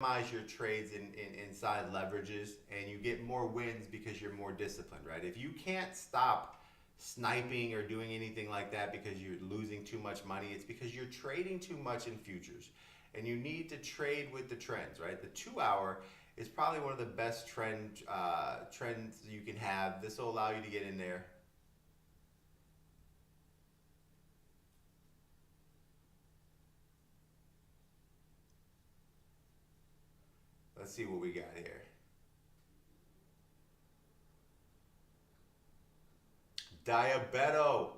optimize your trades inside leverages, and you get more wins because you're more disciplined, right? If you can't stop sniping or doing anything like that because you're losing too much money, it's because you're trading too much in futures. And you need to trade with the trends, right? The 2 hour is probably one of the best trends you can have. This will allow you to get in there. Let's see what we got here. Diabeto.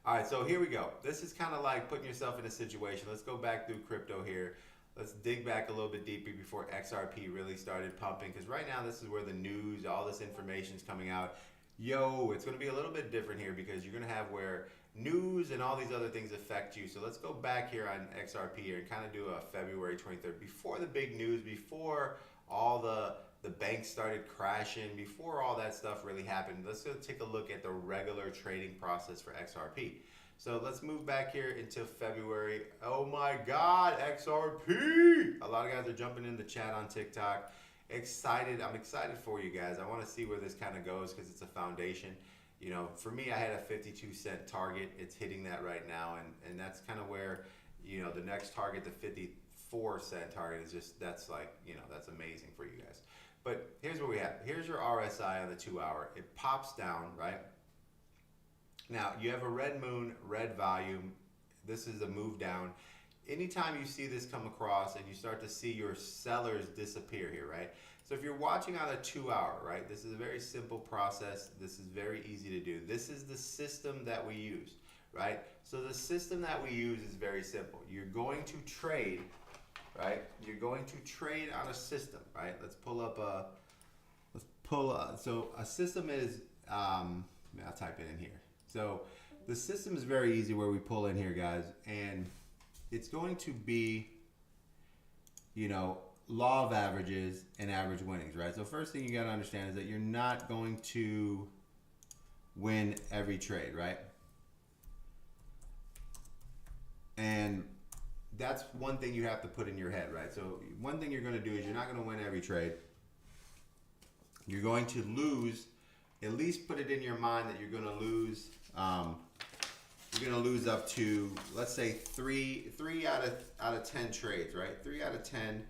All right, so here we go. This is kind of like putting yourself in a situation. Let's go back through crypto here. Let's dig back a little bit deeper before XRP really started pumping, because right now this is where the news, all this information is coming out. Yo, it's going to be a little bit different here because you're going to have where news and all these other things affect you. So let's go back here on XRP here and kind of do a February 23rd, before the big news, before all the banks started crashing, before all that stuff really happened. Let's go take a look at the regular trading process for XRP. So let's move back here into February. Oh my God, XRP! A lot of guys are jumping in the chat on TikTok. Excited. I'm excited for you guys. I want to see where this kind of goes because it's a foundation. You know, for me, I had a 52-cent target. It's hitting that right now, and that's kind of where, you know, the next target, the 54-cent target, is just, that's like, you know, that's amazing for you guys. But here's what we have. Here's your RSI on the 2 hour. It pops down, right? Now, you have a red moon, red volume. This is a move down. Anytime you see this come across and you start to see your sellers disappear here, right? So if you're watching on a 2 hour, right, this is a very simple process. This is very easy to do. This is the system that we use, right? So the system that we use is very simple. You're going to trade, right? You're going to trade on a system, right? So a system is, I'll type it in here. So the system is very easy where we pull in here, guys, and it's going to be, you know, law of averages and average winnings, right? So first thing you got to understand is that you're not going to win every trade, right? And that's one thing you have to put in your head, right? So one thing you're going to do is you're not going to win every trade. You're going to lose, at least put it in your mind that you're going to lose, up to, let's say, three out of 10 trades, right? 3 out of 10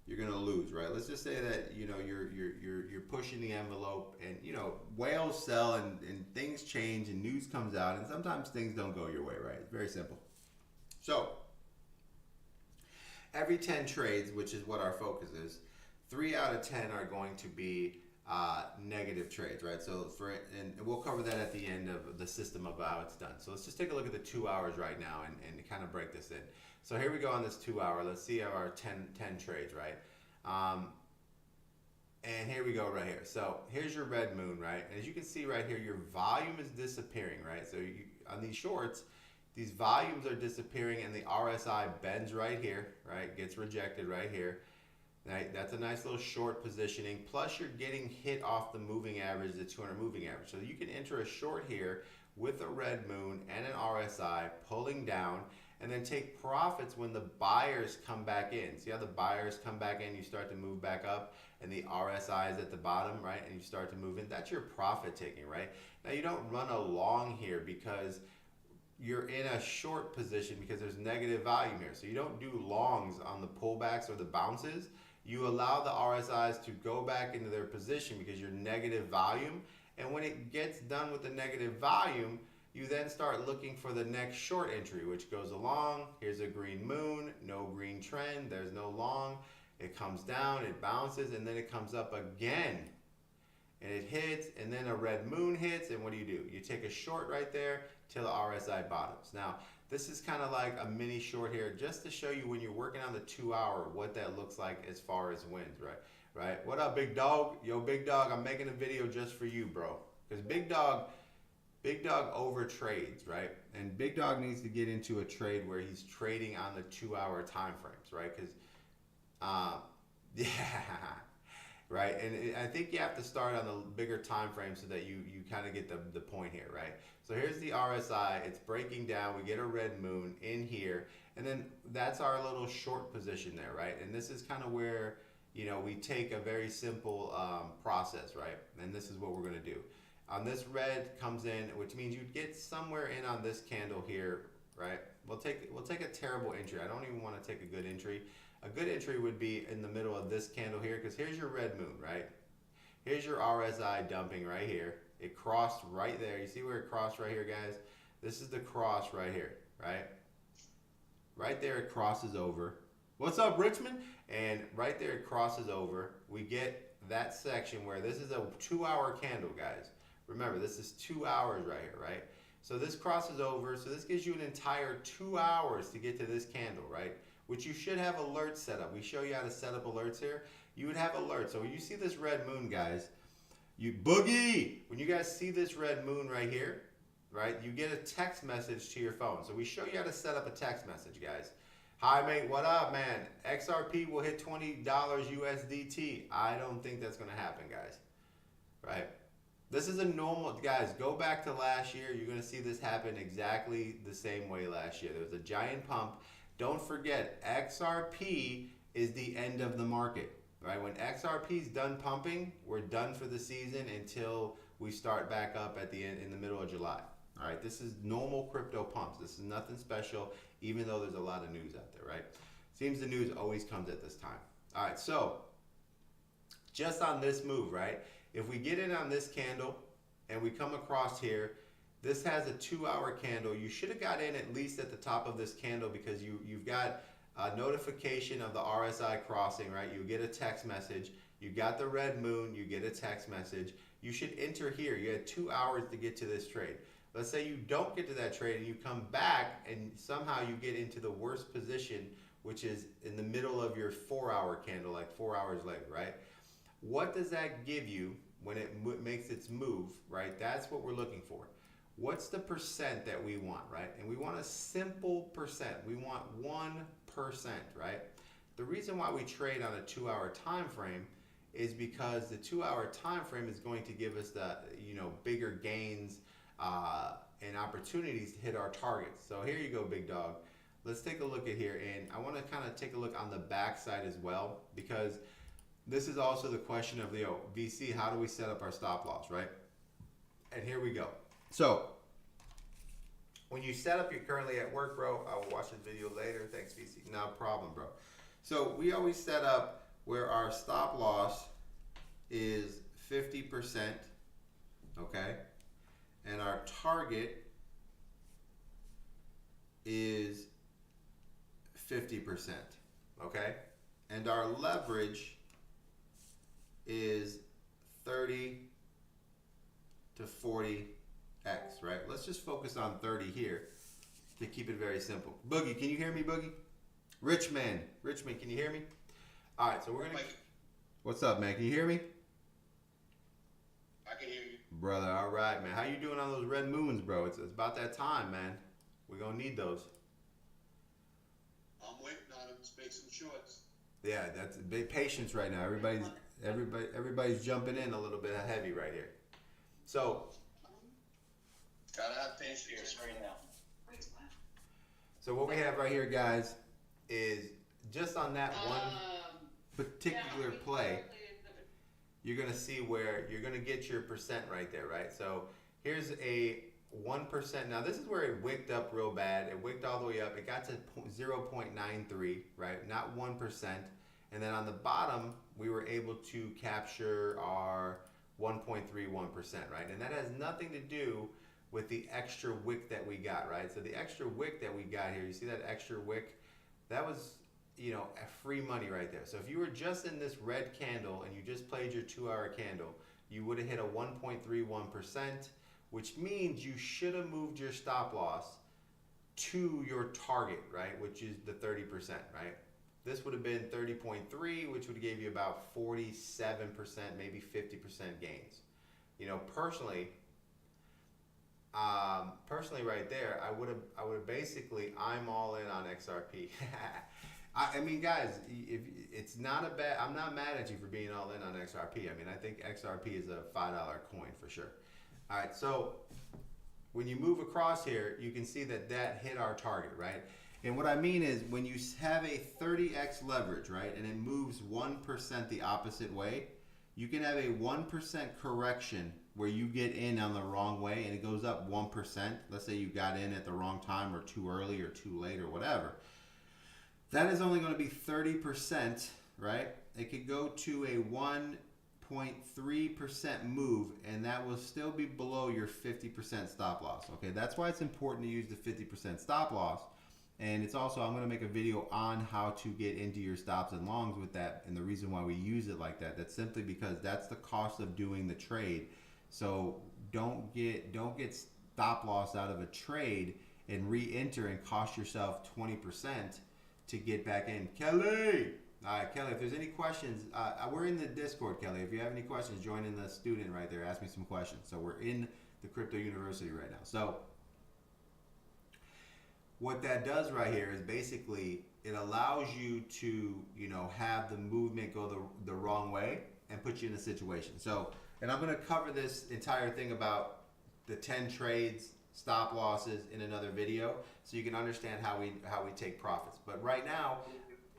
you're gonna lose, right? Let's just say that, you know, you're pushing the envelope, and, you know, whales sell, and things change and news comes out, and sometimes things don't go your way, right? It's very simple. So every 10 trades, which is what our focus is, 3 out of 10 are going to be negative trades, right? So and we'll cover that at the end of the system of how it's done. So let's just take a look at the 2 hours right now and kind of break this in. So here we go on this 2 hour. Let's see our 10 trades, right? And here we go right here. So here's your red moon, right? And as you can see right here, your volume is disappearing, right? So on these shorts, these volumes are disappearing, and the RSI bends right here, right? Gets rejected right here. Right, that's a nice little short positioning. Plus, you're getting hit off the moving average, the 200 moving average. So you can enter a short here with a red moon and an RSI pulling down, and then take profits when the buyers come back in. See how the buyers come back in, you start to move back up, and the RSI is at the bottom, right? And you start to move in. That's your profit taking, right? Now, you don't run a long here because you're in a short position because there's negative volume here. So you don't do longs on the pullbacks or the bounces. You allow the RSIs to go back into their position because you're negative volume. And when it gets done with the negative volume, you then start looking for the next short entry, which goes along. Here's a green moon, no green trend, there's no long. It comes down, it bounces, and then it comes up again. And it hits, and then a red moon hits, and what do? You take a short right there till the RSI bottoms. Now, this is kind of like a mini short here, just to show you when you're working on the 2 hour, what that looks like as far as wins, right? Right? What up, big dog? Yo, big dog, I'm making a video just for you, bro. Because big dog over trades, right? And big dog needs to get into a trade where he's trading on the 2 hour time frames, right? Because, yeah. right? And I think you have to start on the bigger time frame so that you kind of get the point here, right? So here's the RSI. It's breaking down. We get a red moon in here, and then that's our little short position there, right? And this is kind of where, you know, we take a very simple process, right? And this is what we're going to do. On this red comes in, which means you'd get somewhere in on this candle here, right? We'll take a terrible entry. I don't even want to take a good entry. A good entry would be in the middle of this candle here, because here's your red moon, right? Here's your RSI dumping right here. It crossed right there. You see where it crossed right here, guys? This is the cross right here, right? Right there it crosses over. What's up, Richmond? And right there it crosses over. We get that section where this is a 2-hour candle, guys. Remember, this is 2 hours right here, right? So this crosses over. So this gives you an entire 2 hours to get to this candle, right? Which you should have alerts set up. We show you how to set up alerts here. You would have alerts. So when you see this red moon, guys, you boogie. When you guys see this red moon right here, right, you get a text message to your phone. So we show you how to set up a text message, guys. Hi, mate. What up, man? XRP will hit $20 USDT. I don't think that's going to happen, guys. Right? This is a normal, guys, go back to last year. You're going to see this happen exactly the same way last year. There was a giant pump. Don't forget, XRP is the end of the market, right? When XRP is done pumping, we're done for the season until we start back up at the end in the middle of July. All right, this is normal crypto pumps. This is nothing special, even though there's a lot of news out there, right? Seems the news always comes at this time. All right, so just on this move, right? If we get in on this candle and we come across here, this has a 2-hour candle. You should have got in at least at the top of this candle, because you've got a notification of the RSI crossing, right? You get a text message. You got the red moon. You get a text message. You should enter here. You had 2 hours to get to this trade. Let's say you don't get to that trade and you come back and somehow you get into the worst position, which is in the middle of your 4-hour candle, like 4 hours later, right? What does that give you when it makes its move, right? That's what we're looking for. What's the percent that we want, right? And we want a simple percent. We want 1%, right? The reason why we trade on a 2-hour time frame is because the 2-hour time frame is going to give us the, you know, bigger gains and opportunities to hit our targets. So here you go, big dog. Let's take a look at here, and I want to kind of take a look on the back side as well, because this is also the question of, you know, VC, how do we set up our stop loss, right? And here we go. So when you set up, you're currently at work, bro. I will watch this video later. Thanks, VC. No problem, bro. So we always set up where our stop loss is 50%, okay? And our target is 50%, okay? And our leverage is 30 to 40x, right? Let's just focus on 30 here to keep it very simple. Boogie, can you hear me, Boogie? Richmond, can you hear me? All right, so we're gonna. What's up, man? Can you hear me? I can hear you, brother. All right, man. How you doing on those red moons, bro? It's about that time, man. We're gonna need those. I'm waiting on them to make some shorts. Yeah, that's big patience right now. Everybody's jumping in a little bit heavy right here. So Gotta have patience right now. So what we have right here, guys, is just on that one particular play, you're gonna see where you're gonna get your percent right there, right? So here's a 1%. Now this is where it wicked up real bad. It wicked all the way up. It got to 0.93, right? Not 1%. And then on the bottom, we were able to capture our 1.31%, right? And that has nothing to do with the extra wick that we got, right? So the extra wick that we got here, you see that extra wick? That was, you know, free money right there. So if you were just in this red candle and you just played your 2-hour candle, you would have hit a 1.31%, which means you should have moved your stop loss to your target, right? Which is the 30%, right? This would have been 30.3, which would give you about 47%, maybe 50% gains. You know, personally right there, I would have basically, I'm all in on XRP. I mean, guys, if it's not a bad, I'm not mad at you for being all in on XRP. I mean, I think XRP is a $5 coin for sure. All right, so when you move across here, you can see that that hit our target, right? And what I mean is when you have a 30x leverage, right, and it moves 1% the opposite way, you can have a 1% correction where you get in on the wrong way and it goes up 1%. Let's say you got in at the wrong time or too early or too late or whatever. That is only going to be 30%, right? It could go to a 1.3% move and that will still be below your 50% stop loss. Okay, that's why it's important to use the 50% stop loss. And it's also, I'm going to make a video on how to get into your stops and longs with that. And the reason why we use it like that, that's simply because that's the cost of doing the trade. So don't get stop loss out of a trade and re-enter and cost yourself 20% to get back in. Kelly! All right, Kelly, if there's any questions, we're in the Discord, Kelly. If you have any questions, join in the student right there. Ask me some questions. So we're in the Crypto University right now. So what that does right here is basically it allows you to, you know, have the movement go the wrong way and put you in a situation. So, and I'm going to cover this entire thing about the 10 trades, stop losses in another video so you can understand how we take profits. But right now,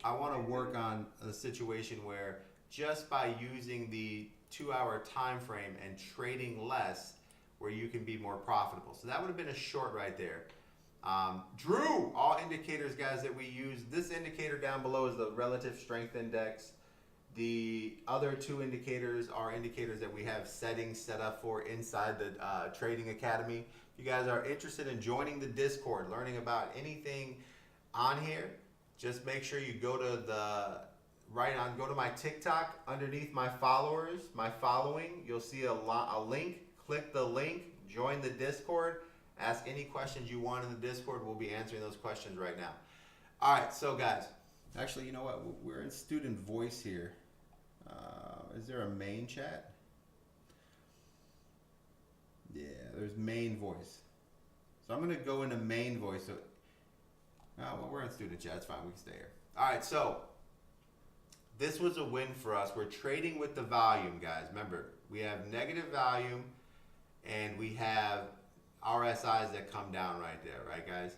I want to work on a situation where just by using the 2-hour time frame and trading less, where you can be more profitable. So that would have been a short right there. Drew, all indicators, guys, that we use. This indicator down below is the relative strength index. The other two indicators are indicators that we have settings set up for inside the Trading Academy. If you guys are interested in joining the Discord, learning about anything on here, just make sure you go to go to my TikTok. Underneath my followers, my following, you'll see a link. Click the link, join the Discord. Ask any questions you want in the Discord. We'll be answering those questions right now. All right, so guys, actually, you know what? We're in student voice here. Is there a main chat? Yeah, there's main voice. So I'm going to go into main voice. So, well, we're in student chat. It's fine. We can stay here. All right, so this was a win for us. We're trading with the volume, guys. Remember, we have negative volume and we have RSIs that come down right there, right, guys?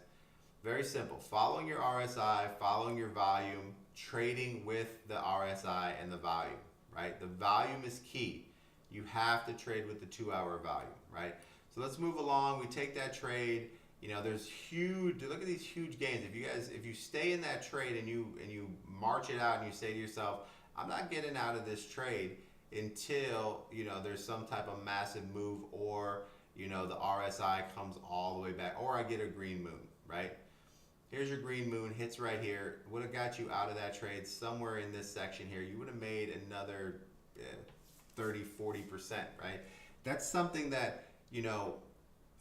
Very simple. Following your RSI, following your volume, trading with the RSI and the volume, right? The volume is key. You have to trade with the 2-hour volume, right? So let's move along. We take that trade. You know, there's huge. Look at these huge gains. If you stay in that trade and you march it out and you say to yourself, I'm not getting out of this trade until, you know, there's some type of massive move or, you know, the RSI comes all the way back, or I get a green moon, right? Here's your green moon, hits right here. Would have got you out of that trade somewhere in this section here. You would have made another 30, 40%, right? That's something that, you know,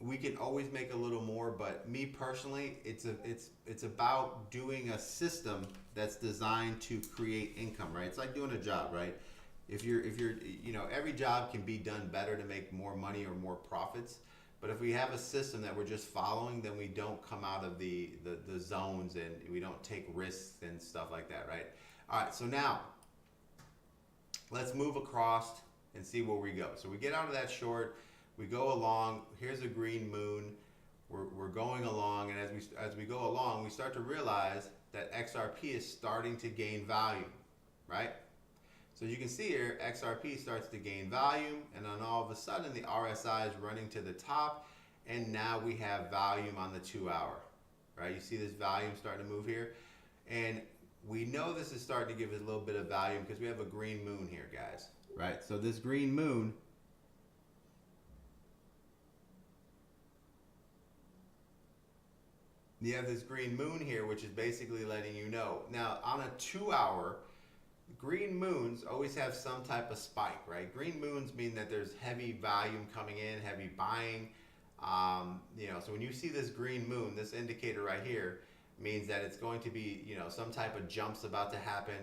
we can always make a little more, but me personally, it's about doing a system that's designed to create income, right? It's like doing a job, right? If you're, you know, every job can be done better to make more money or more profits. But if we have a system that we're just following, then we don't come out of the zones and we don't take risks and stuff like that, right? All right, so now let's move across and see where we go. So we get out of that short, we go along. Here's a green moon. We're going along, and as we go along, we start to realize that XRP is starting to gain volume, right? So as you can see here, XRP starts to gain volume, and then all of a sudden the RSI is running to the top, and now we have volume on the 2-hour, right? You see this volume starting to move here, and we know this is starting to give us a little bit of volume because we have a green moon here, guys, right? So this green moon, you have this green moon here, which is basically letting you know. Now, on a 2-hour, green moons always have some type of spike, right? Green moons mean that there's heavy volume coming in, heavy buying. You know, so when you see this green moon, this indicator right here means that it's going to be, you know, some type of jump's about to happen.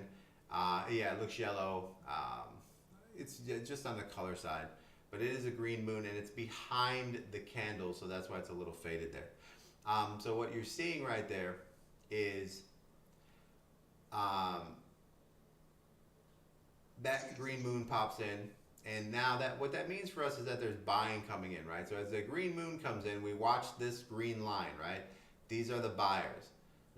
Yeah, it looks yellow. It's just on the color side, but it is a green moon and it's behind the candle, so that's why it's a little faded there. So what you're seeing right there is that green moon pops in, and now that what that means for us is that there's buying coming in, right? So as the green moon comes in, we watch this green line, right? These are the buyers.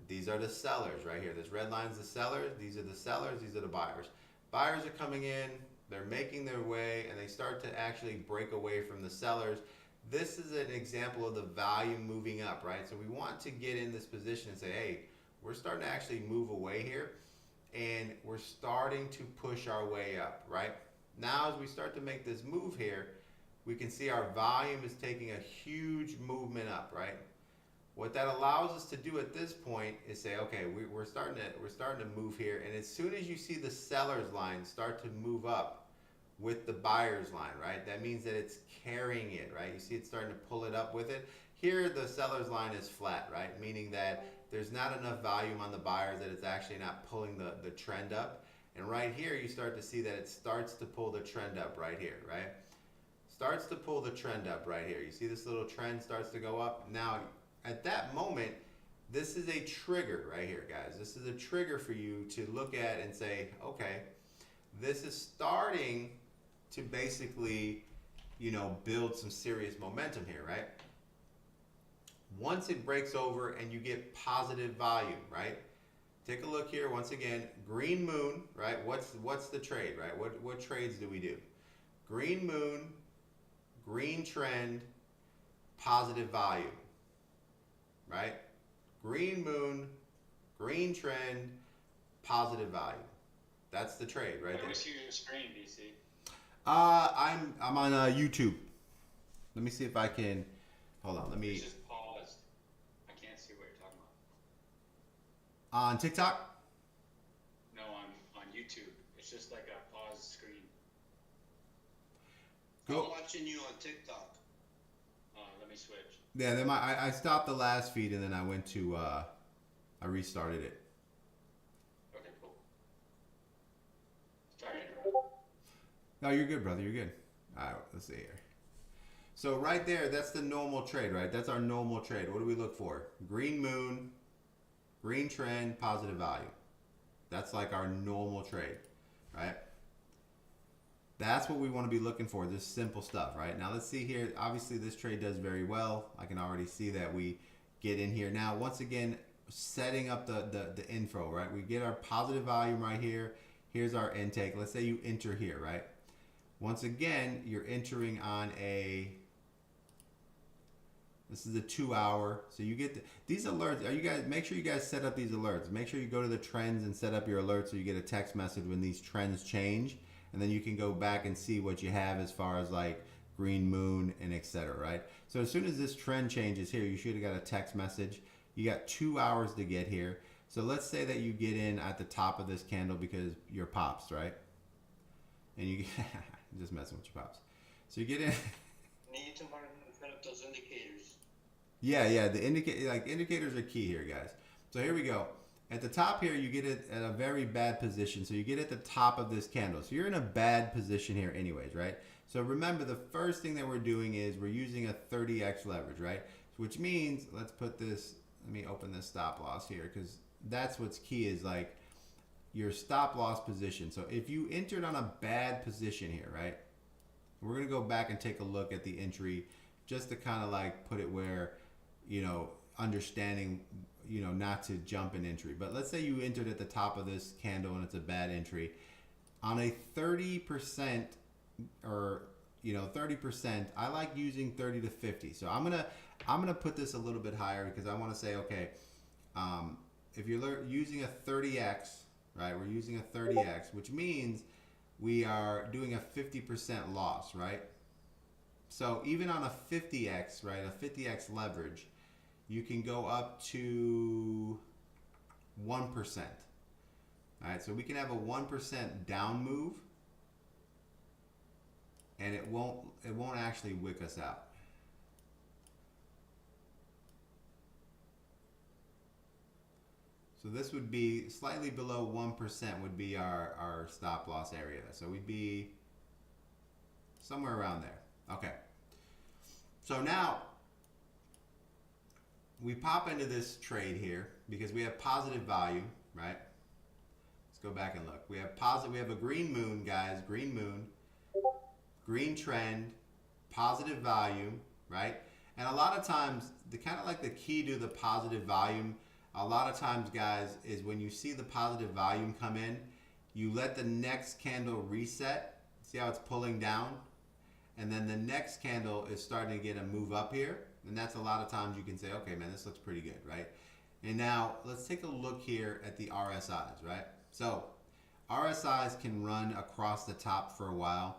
These are the sellers right here. This red line is the sellers. These are the sellers. These are the buyers. Buyers are coming in. They're making their way, and they start to actually break away from the sellers. This is an example of the value moving up, right? So we want to get in this position and say, hey, we're starting to actually move away here, and we're starting to push our way up, right? Now, as we start to make this move here, we can see our volume is taking a huge movement up, right? What that allows us to do at this point is say, okay, we're starting to move here, and as soon as you see the seller's line start to move up with the buyer's line, right? That means that it's carrying it, right? You see it starting to pull it up with it. Here, the seller's line is flat, right? Meaning that there's not enough volume on the buyers that it's actually not pulling the trend up. And right here, you start to see that it starts to pull the trend up right here, right? Starts to pull the trend up right here. You see this little trend starts to go up. Now, at that moment, this is a trigger right here, guys. This is a trigger for you to look at and say, okay, this is starting to basically, build some serious momentum here, right? Once it breaks over and you get positive volume, right? Take a look here once again. Green moon, right? What's the trade, right? What trades do we do? Green moon, green trend, positive volume, right? Green moon, green trend, positive volume. That's the trade right there. Let me see your screen, DC. I'm on YouTube. Let me see if I can. Hold on. Let me. It's just paused. I can't see what you're talking about. On TikTok. No, on YouTube. It's just like a paused screen. Go. I'm watching you on TikTok. Let me switch. Yeah. Then I stopped the last feed and then I went to I restarted it. Okay, cool. Sorry. No, you're good, brother. You're good. All right. Let's see here. So right there, that's the normal trade, right? That's our normal trade. What do we look for? Green moon, green trend, positive value. That's like our normal trade, right? That's what we want to be looking for, this simple stuff, right? Now let's see here. Obviously, this trade does very well. I can already see that we get in here. Now, once again, setting up the info, right? We get our positive volume right here. Here's our intake. Let's say you enter here, right? Once again, you're entering on this is a 2 hour. So you get these alerts. Make sure you guys set up these alerts. Make sure you go to the trends and set up your alerts so you get a text message when these trends change. And then you can go back and see what you have as far as like green moon and etc. Right? So as soon as this trend changes here, you should have got a text message. You got 2 hours to get here. So let's say that you get in at the top of this candle because you're pops, right? And you just messing with your pops. So you get in. Need to learn how to set up those indicators. Yeah, the indicators are key here, guys. So here we go. At the top here, you get it at a very bad position. So you get at the top of this candle. So you're in a bad position here anyways, right? So remember, the first thing that we're doing is we're using a 30x leverage, right? Which means, let me open this stop loss here because that's what's key is like your stop loss position. So if you entered on a bad position here, right? We're going to go back and take a look at the entry just to kind of like put it where, understanding, not to jump an entry. But let's say you entered at the top of this candle and it's a bad entry. On a 30% or, 30%, I like using 30 to 50. So I'm going to put this a little bit higher because I want to say, okay, if you're using a 30x, right? We're using a 30x, which means we are doing a 50% loss, right? So even on a 50x, right, a 50x leverage, you can go up to 1%. All right, so we can have a 1% down move, and it won't actually wick us out. So this would be slightly below 1% would be our stop loss area. So we'd be somewhere around there. Okay. So now we pop into this trade here because we have positive volume, right? go back and look. We have positive. We have a green moon, guys. Green moon, green trend, positive volume, right? And a lot of times, the kind of like the key to the positive volume, a lot of times, guys, is when you see the positive volume come in, you let the next candle reset. See how it's pulling down? And then the next candle is starting to get a move up here. And that's a lot of times you can say, okay, man, this looks pretty good, right? And now let's take a look here at the RSIs, right? So RSIs can run across the top for a while.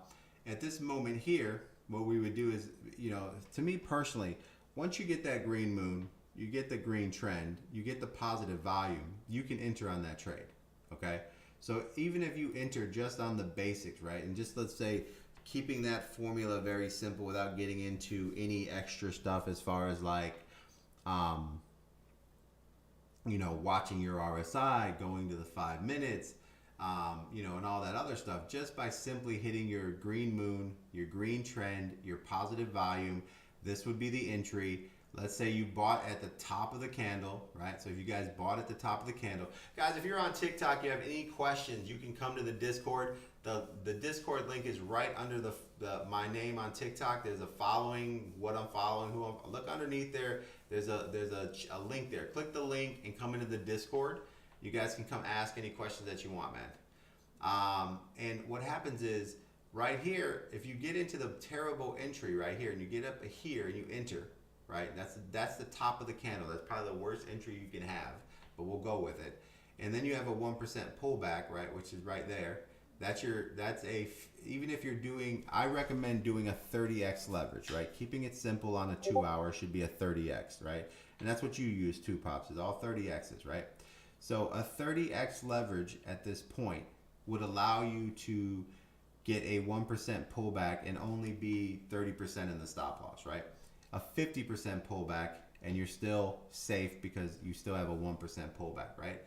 At this moment here, what we would do is, you know, to me personally, once you get that green moon, you get the green trend, you get the positive volume, you can enter on that trade, okay? So even if you enter just on the basics, right, and just let's say keeping that formula very simple without getting into any extra stuff as far as like, you know, watching your RSI, going to the 5 minutes, you know, and all that other stuff, just by simply hitting your green moon, your green trend, your positive volume, this would be the entry. Let's say you bought at the top of the candle, right? So if you guys bought at the top of the candle, guys, if you're on TikTok, you have any questions, you can come to the Discord. The Discord link is right under the my name on TikTok. There's a following, what I'm following, who I'm, look underneath there. There's a link there. Click the link and come into the Discord. You guys can come ask any questions that you want, man. And what happens is right here, if you get into the terrible entry right here and you get up here and you enter, right? That's the top of the candle. That's probably the worst entry you can have, but we'll go with it. And then you have a 1% pullback, right, which is right there. Even if you're doing, I recommend doing a 30x leverage, right? Keeping it simple on a 2 hour should be a 30x, right? And that's what you use too, Pops, is all 30x's, right? So a 30x leverage at this point would allow you to get a 1% pullback and only be 30% in the stop loss, right? A 50% pullback and you're still safe because you still have a 1% pullback, right?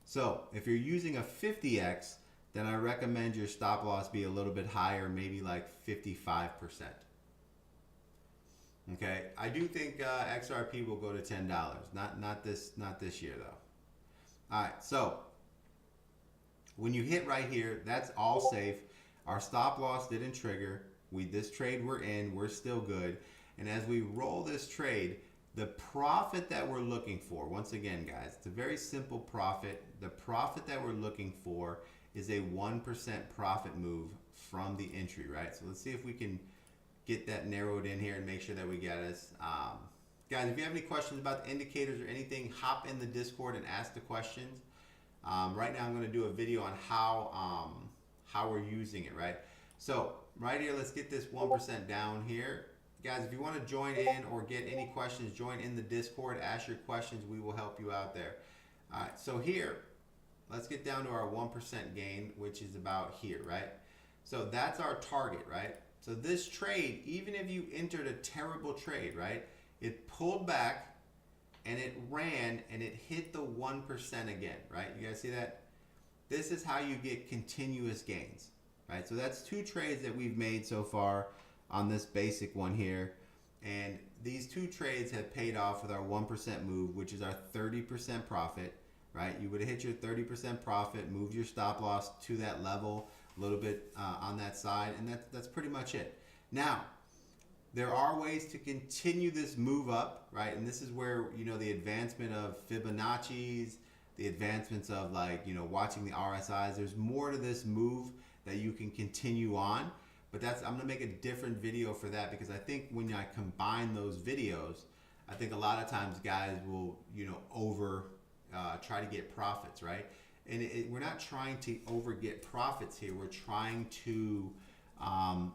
So if you're using a 50x, then I recommend your stop loss be a little bit higher, maybe like 55%. Okay, I do think XRP will go to $10. Not this year though. All right, so when you hit right here, that's all safe. Our stop loss didn't trigger. This trade we're in, we're still good. And as we roll this trade, the profit that we're looking for, once again, guys, it's a very simple profit. The profit that we're looking for is a 1% profit move from the entry, right? So let's see if we can get that narrowed in here and make sure that we get us. Guys, if you have any questions about the indicators or anything, hop in the Discord and ask the questions. Right now I'm going to do a video on how we're using it, right? So right here, let's get this 1% down here. Guys, if you want to join in or get any questions, join in the Discord, ask your questions, we will help you out there. All right, so here, let's get down to our 1% gain, which is about here, right? So that's our target, right? So this trade, even if you entered a terrible trade, right? It pulled back and it ran and it hit the 1% again, right? You guys see that? This is how you get continuous gains, right? So that's 2 trades that we've made so far on this basic one here. And these 2 trades have paid off with our 1% move, which is our 30% profit, right? You would have hit your 30% profit, moved your stop loss to that level, a little bit on that side, and that's pretty much it. Now, there are ways to continue this move up, right? And this is where, you know, the advancement of Fibonacci's, the advancements of, like, you know, watching the RSIs, there's more to this move that you can continue on. But I'm gonna make a different video for that, because I think when I combine those videos, I think a lot of times guys will, you know, try to get profits, right? And we're not trying to get profits here. We're trying to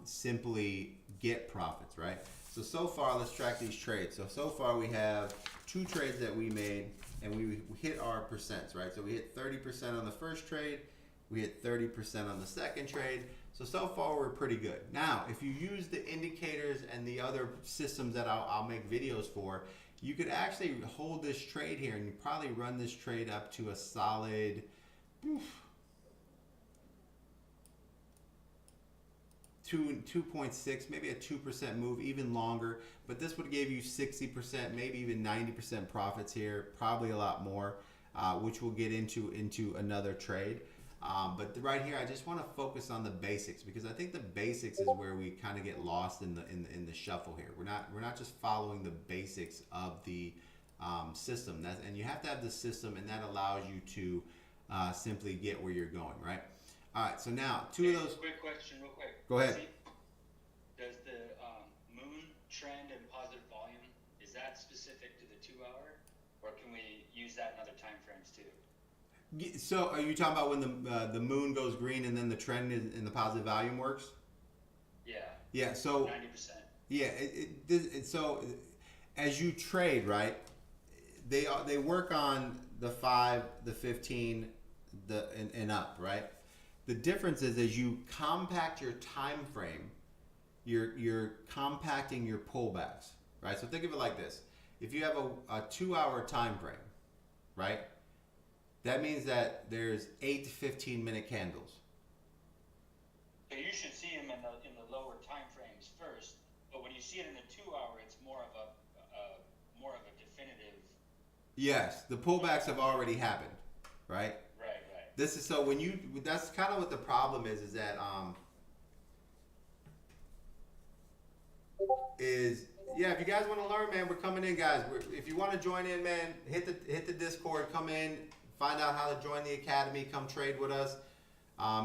simply get profits, right? So far, let's track these trades. So far we have 2 trades that we made, and we hit our percents, right? So we hit 30% on the first trade, we hit 30% on the second trade. So far we're pretty good. Now, if you use the indicators and the other systems that I'll make videos for, you could actually hold this trade here and you probably run this trade up to a solid 2.6, maybe a 2% move, even longer. But this would give you 60%, maybe even 90% profits here, probably a lot more, which we'll get into another trade. But right here, I just want to focus on the basics because I think the basics is where we kind of get lost in the shuffle here. We're not just following the basics of the system. And you have to have the system, and that allows you to simply get where you're going, right? All right. So now two of those. Quick question, real quick. Go ahead. Does the moon trend and positive volume, is that specific to the 2 hour, or can we use that in other time frames too? So are you talking about when the moon goes green and then the trend in the positive volume works? Yeah. Yeah. So 90%. yeah. So as you trade, right? They work on the 5, the 15, and up, right? The difference is as you compact your time frame, you're compacting your pullbacks, right? So think of it like this: if you have a 2 hour time frame, right? That means that there's 8 to 15 minute candles. So you should see them in the lower time frames first, but when you see it in the 2 hour, it's more of a definitive. Yes, the pullbacks have already happened, right? Right. This is so when you. That's kind of what the problem is that yeah. If you guys want to learn, man, we're coming in, guys. If you want to join in, man, hit the Discord, come in. Find out how to join the academy. Come trade with us.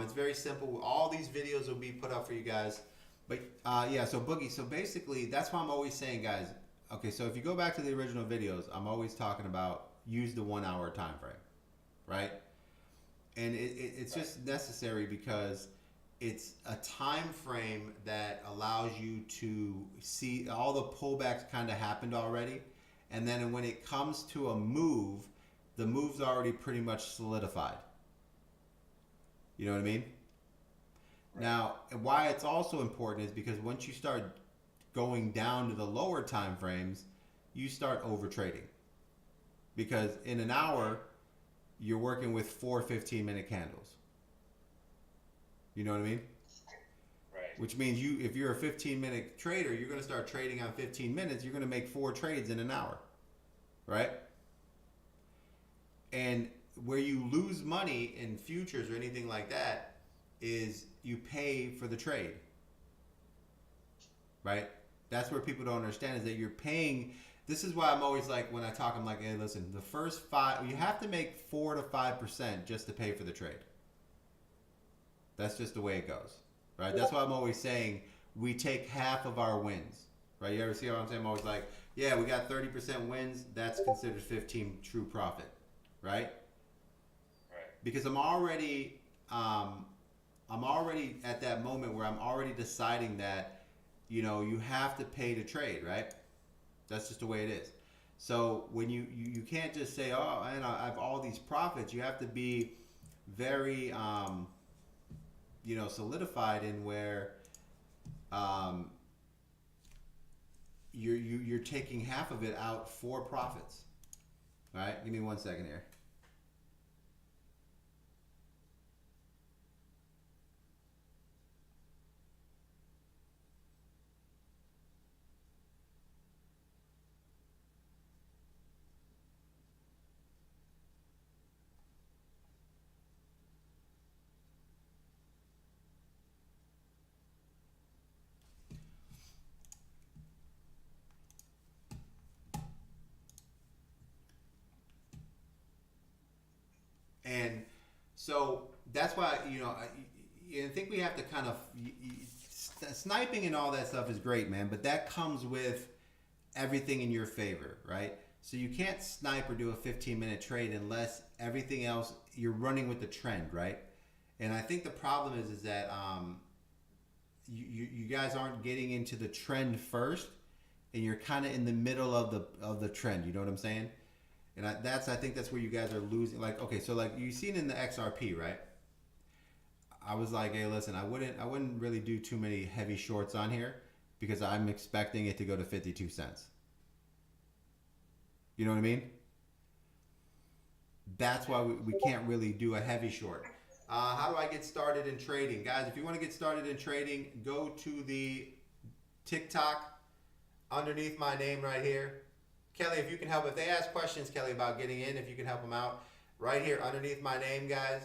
It's very simple. All these videos will be put up for you guys. But yeah, so Boogie. So basically, that's why I'm always saying, guys. Okay, so if you go back to the original videos, I'm always talking about use the 1 hour time frame, right? And it's just necessary because it's a time frame that allows you to see all the pullbacks kind of happened already, and then when it comes to a move, the move's already pretty much solidified. You know what I mean? Right. Now, why it's also important is because once you start going down to the lower time frames, you start over trading. Because in an hour, you're working with 4 15-minute candles. You know what I mean? Right. Which means if you're a 15-minute trader, you're going to start trading on 15 minutes. You're going to make 4 trades in an hour, right? And where you lose money in futures or anything like that is you pay for the trade, right? That's where people don't understand is that you're paying. This is why I'm always like, when I talk, I'm like, hey, listen, the first 5, you have to make 4 to 5% just to pay for the trade. That's just the way it goes, right? That's why I'm always saying we take half of our wins, right? You ever see what I'm saying? I'm always like, yeah, we got 30% wins. That's considered 15 true profit, right? Right. Because I'm already at that moment where I'm already deciding that, you have to pay to trade, right? That's just the way it is. So when you can't just say, oh, and I have all these profits. You have to be very, solidified in where you're taking half of it out for profits. All right, give me 1 second here. And so that's why, I think we have to kind of, sniping and all that stuff is great, man, but that comes with everything in your favor, right? So you can't snipe or do a 15-minute trade unless everything else, you're running with the trend, right? And I think the problem is that you guys aren't getting into the trend first, and you're kind of in the middle of the trend, you know what I'm saying? And I think that's where you guys are losing. Like, okay, so like you've seen in the XRP, right? I was like, hey, listen, I wouldn't really do too many heavy shorts on here because I'm expecting it to go to 52 cents. You know what I mean? That's why we can't really do a heavy short. How do I get started in trading? Guys, if you want to get started in trading, go to the TikTok underneath my name right here. Kelly, if you can help, if they ask questions, Kelly, about getting in, if you can help them out, right here underneath my name, guys,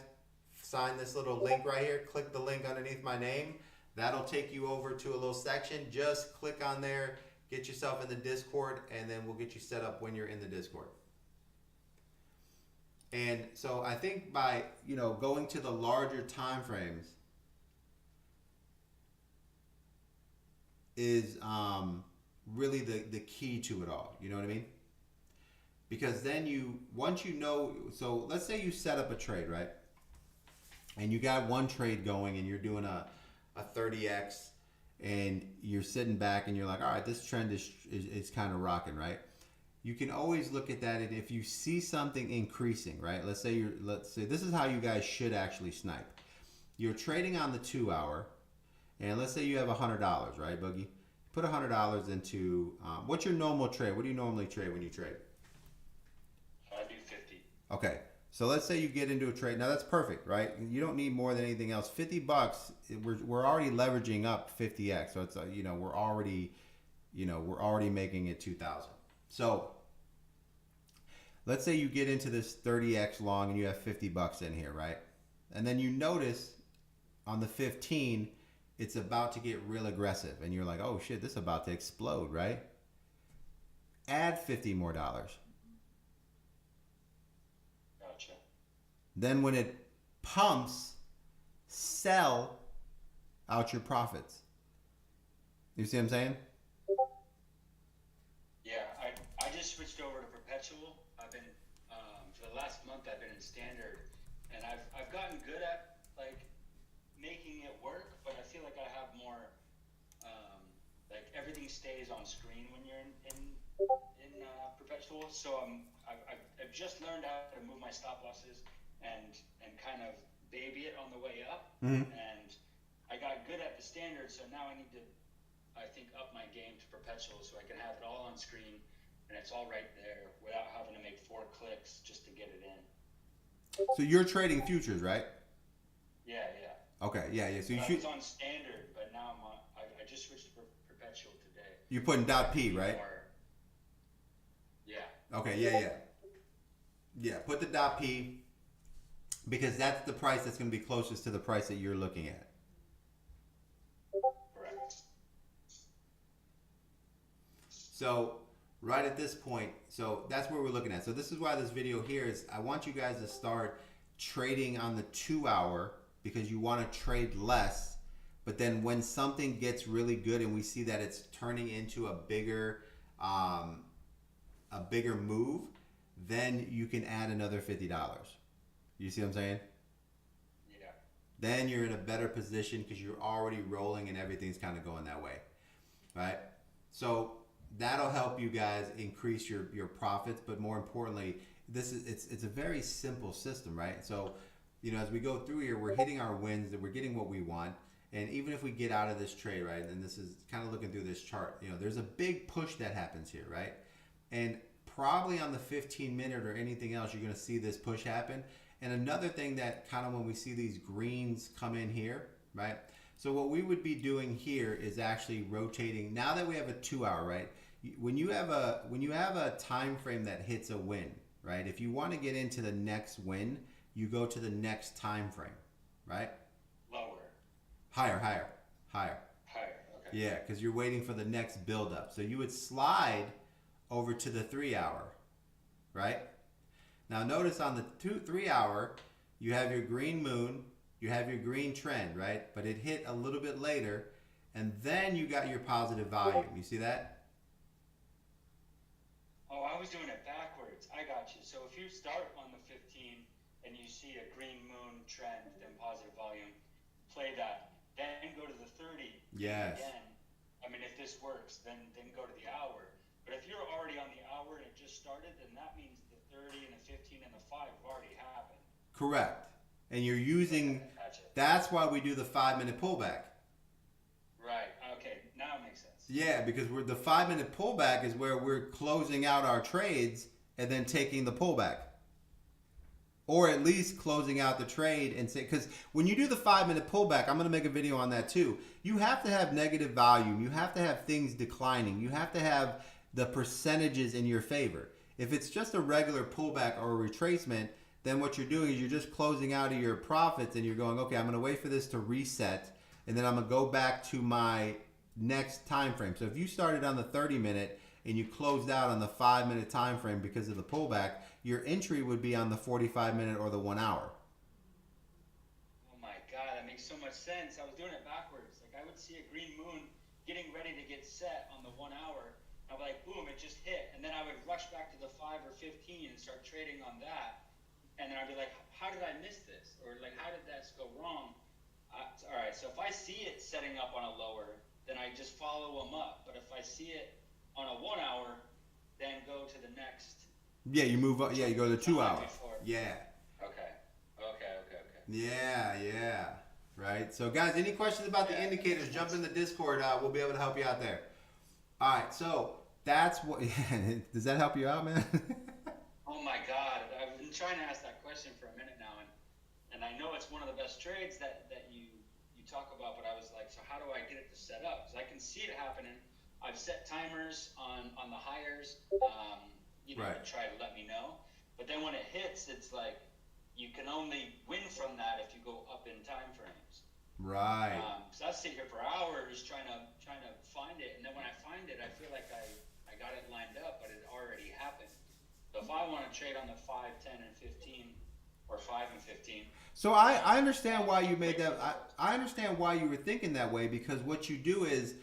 sign this little link right here. Click the link underneath my name. That'll take you over to a little section. Just click on there, get yourself in the Discord, and then we'll get you set up when you're in the Discord. And so I think by, you know, going to the larger time frames is really the key to it all. You know what I mean? Because then once you know, so let's say you set up a trade, right? And you got one trade going and you're doing a 30x and you're sitting back and you're like, all right, this trend is kind of rocking, right? You can always look at that, and if you see something increasing, right? Let's say this is how you guys should actually snipe. You're trading on the 2 hour, and let's say you have $100, right, Boogie? Put $100 into what's your normal trade? What do you normally trade when you trade? I do 50. Okay, so let's say you get into a trade. Now that's perfect, right? You don't need more than anything else. $50, we're already leveraging up 50x, so it's you know, we're already making it 2,000. So let's say you get into this 30x long and you have $50 in here, right? And then you notice on the 15, it's about to get real aggressive, and you're like, oh shit, this is about to explode, right? Add $50 more. Gotcha. Then when it pumps, sell out your profits. You see what I'm saying? Yeah, I just switched over to perpetual. I've been for the last month I've been in standard, and I've gotten good at like making it work, but I feel like I have more like everything stays on screen when you're in perpetual. So I've just learned how to move my stop losses and kind of baby it on the way up, and I got good at the standard. So now I need to, I think, up my game to perpetual so I can have it all on screen and it's all right there without having to make 4 clicks just to get it in. So you're trading futures, right? Yeah. Okay, yeah. So I was on standard, but now I just switched to perpetual today. You're putting .p, right? Yeah. Okay, yeah. Put the .p because that's the price that's going to be closest to the price that you're looking at. Correct. So right at this point, so that's where we're looking at. So this is why this video here is, I want you guys to start trading on the 2 hour because you want to trade less. But then when something gets really good and we see that it's turning into a bigger move, then you can add another $50. You see what I'm saying? Yeah. Then you're in a better position because you're already rolling and everything's kind of going that way, right? So that'll help you guys increase your profits, but more importantly, it's a very simple system, right? So, you know, as we go through here, we're hitting our wins, that we're getting what we want, and even if we get out of this trade, right, and this is kind of looking through this chart, you know, there's a big push that happens here, right? And probably on the 15-minute or anything else, you're going to see this push happen. And another thing that kind of when we see these greens come in here, right? So what we would be doing here is actually rotating. Now that we have a 2 hour, right? When you have a time frame that hits a win, right? If you want to get into the next win, you go to the next time frame, right? Lower. Higher. Okay. Yeah, because you're waiting for the next build up. So you would slide over to the 3 hour, right? Now notice on the 3 hour, you have your green moon, you have your green trend, right? But it hit a little bit later, and then you got your positive volume. You see that? Oh, I was doing it backwards. I got you. So if you start on the 15 and you see a green moon trend and positive volume, play that. Then go to the 30. Yes. Again. I mean, if this works, then go to the hour. But if you're already on the hour and it just started, then that means the 30 and the 15 and the 5 have already happened. Correct. And you're using, that's why we do the 5-minute pullback. Right. Okay. Now it makes sense. Yeah, because the 5-minute pullback is where we're closing out our trades and then taking the pullback. Or at least closing out the trade and say, because when you do the 5-minute pullback, I'm going to make a video on that too. You have to have negative volume. You have to have things declining. You have to have the percentages in your favor. If it's just a regular pullback or a retracement, then what you're doing is you're just closing out of your profits and you're going, okay, I'm going to wait for this to reset and then I'm going to go back to my next time frame. So if you started on the 30-minute and you closed out on the 5-minute time frame because of the pullback, your entry would be on the 45-minute or the 1 hour. Oh my God, that makes so much sense. I was doing it backwards. Like I would see a green moon getting ready to get set on the 1 hour. I'd be like, boom, it just hit. And then I would rush back to the 5 or 15 and start trading on that. And then I'd be like, how did I miss this? Or like, how did that go wrong? All right, so if I see it setting up on a lower, then I just follow them up. But if I see it on a 1 hour, then go to the next. Yeah, you move up. Yeah, you go to the 2 hour. Before. Yeah. Okay. Yeah. Right. So guys, any questions about the indicators, jump in the Discord. We'll be able to help you out there. All right. So that's what. Does that help you out, man? Oh my God, I've been trying to ask that question for a minute now, and I know it's one of the best trades that you talk about, but I was like, so how do I get it to set up? Because I can see it happening. I've set timers on the hires, Right. to try to let me know. But then when it hits, it's like you can only win from that if you go up in time frames. Right. So I sit here for hours trying to find it, and then when I find it, I feel like I got it lined up, but it already happened. So if I want to trade on the 5, 10, and 15, or 5 and 15. So I understand why you made that. I understand why you were thinking that way, because what you do is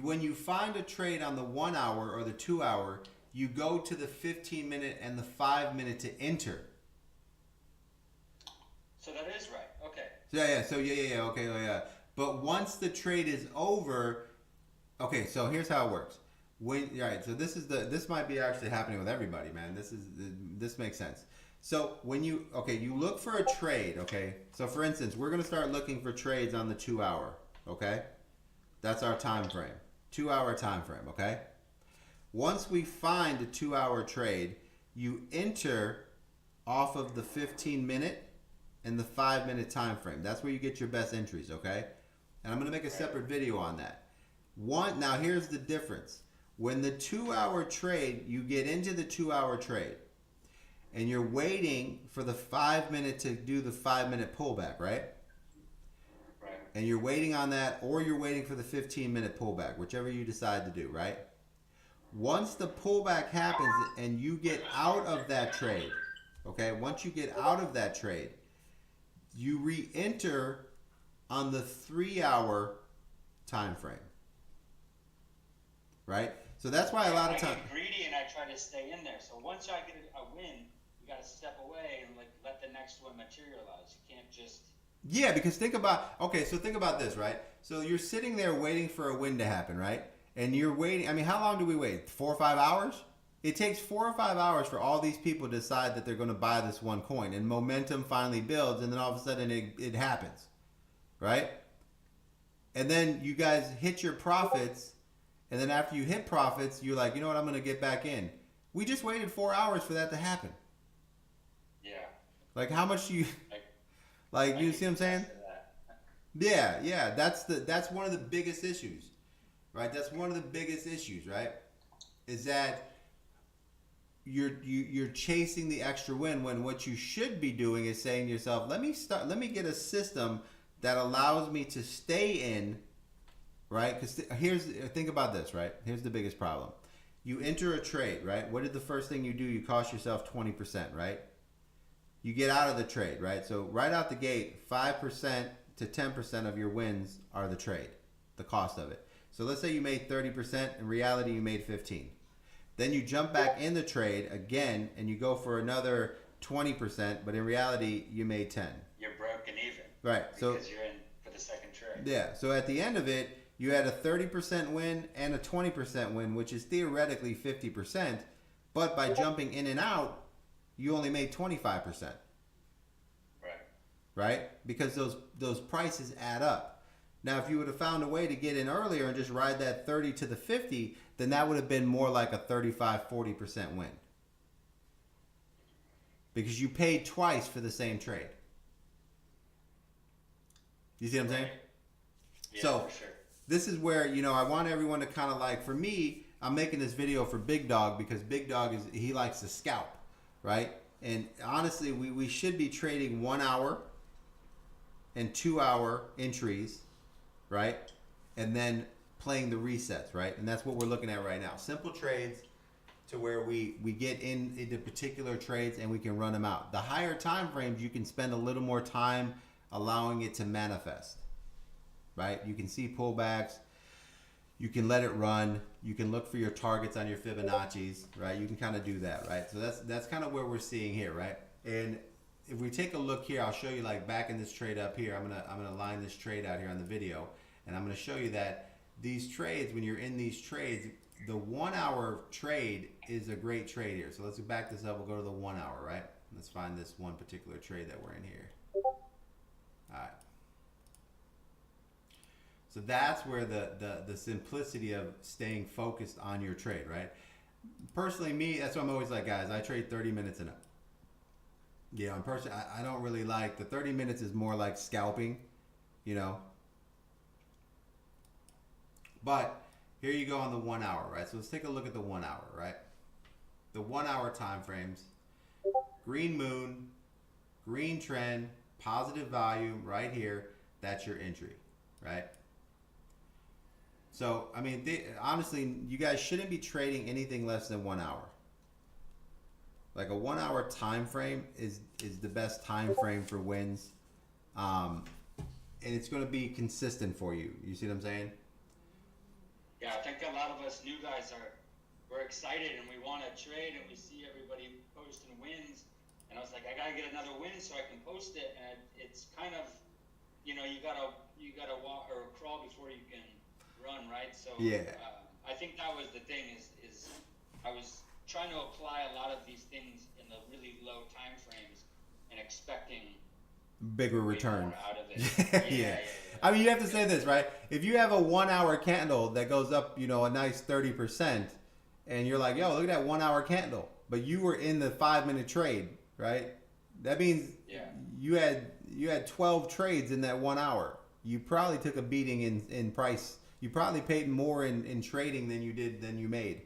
when you find a trade on the 1 hour or the 2 hour, you go to the 15-minute and the 5-minute to enter. So that is right. Okay. Yeah. Okay. Yeah. But once the trade is over, okay. So here's how it works. So this might be actually happening with everybody, man. This makes sense. So when you look for a trade, okay? So for instance, we're going to start looking for trades on the 2 hour, okay? That's our time frame. 2 hour time frame, okay? Once we find a 2 hour trade, you enter off of the 15-minute and the 5-minute time frame. That's where you get your best entries, okay? And I'm going to make a separate video on that. Now here's the difference. When the 2 hour trade, you get into the 2 hour trade and you're waiting for the 5-minute to do the 5-minute pullback, right? Right. And you're waiting on that, or you're waiting for the 15-minute pullback, whichever you decide to do, right? Once the pullback happens and you get out of that trade, okay? Once you get out of that trade, you re-enter on the 3 hour time frame, right? So that's why a lot of times I get greedy and I try to stay in there. So once I get a win, you got to step away and like let the next one materialize. You can't just. Yeah, because think about this, right? So you're sitting there waiting for a win to happen, right? And you're waiting. I mean, how long do we wait? 4 or 5 hours? It takes 4 or 5 hours for all these people to decide that they're going to buy this one coin, and momentum finally builds, and then all of a sudden it happens, right? And then you guys hit your profits, and then after you hit profits, you're like, you know what, I'm going to get back in. We just waited 4 hours for that to happen. Yeah. Like, how much do you, like, you see what I'm saying? Yeah. That's one of the biggest issues, right? That's one of the biggest issues, right? Is that you're chasing the extra win when what you should be doing is saying to yourself, let me get a system that allows me to stay in, right? Because think about this, right? Here's the biggest problem. You enter a trade, right? What did the first thing you do? You cost yourself 20%, right? You get out of the trade, right? So right out the gate, 5% to 10% of your wins are the trade, the cost of it. So let's say you made 30%. In reality, you made 15. Then you jump back in the trade again, and you go for another 20%. But in reality, you made 10. You're broken even. Right. Because you're in for the second trade. Yeah. So at the end of it, you had a 30% win and a 20% win, which is theoretically 50%. But by jumping in and out, you only made 25%. Right? Because those prices add up. Now, if you would have found a way to get in earlier and just ride that 30 to the 50, then that would have been more like a 35-40% win. Because you paid twice for the same trade. You see what I'm saying? Yeah, so, for sure. This is where, I want everyone to kind of like, for me, I'm making this video for Big Dog because Big Dog he likes to scalp, right? And honestly, we should be trading 1 hour and 2 hour entries, right? And then playing the resets, right? And that's what we're looking at right now. Simple trades to where we get into particular trades and we can run them out. The higher time frames, you can spend a little more time allowing it to manifest, right? You can see pullbacks. You can let it run. You can look for your targets on your Fibonacci's, right? You can kind of do that, right? So that's kind of where we're seeing here, right? And if we take a look here, I'll show you like back in this trade up here. I'm gonna line this trade out here on the video, and I'm gonna show you that these trades, when you're in these trades, the 1 hour trade is a great trade here. So let's back this up. We'll go to the 1 hour, right? Let's find this one particular trade that we're in here. All right. So that's where the simplicity of staying focused on your trade, right? Personally, me, that's why I'm always like, guys, I trade 30 minutes and up. Yeah, I don't really like, the 30 minutes is more like scalping, you know. But here you go on the 1 hour, right? So let's take a look at the 1 hour, right? The 1 hour time frames. Green moon, green trend, positive volume right here. That's your entry, right? So, I mean, honestly, you guys shouldn't be trading anything less than 1 hour. Like a 1 hour time frame is the best time frame for wins. And it's going to be consistent for you. You see what I'm saying? Yeah, I think a lot of us new guys we're excited and we want to trade and we see everybody posting wins. And I was like, I got to get another win so I can post it. And it's kind of, you gotta walk or crawl before you can run, right? So yeah, I think that was the thing is I was trying to apply a lot of these things in the really low time frames and expecting bigger return out of it. yeah. I mean, you have to say this, right? If you have a 1 hour candle that goes up, a nice 30%, and you're like, yo, look at that 1 hour candle, but you were in the 5 minute trade, right? That means you had 12 trades in that 1 hour. You probably took a beating in price. You probably paid more in trading than you made.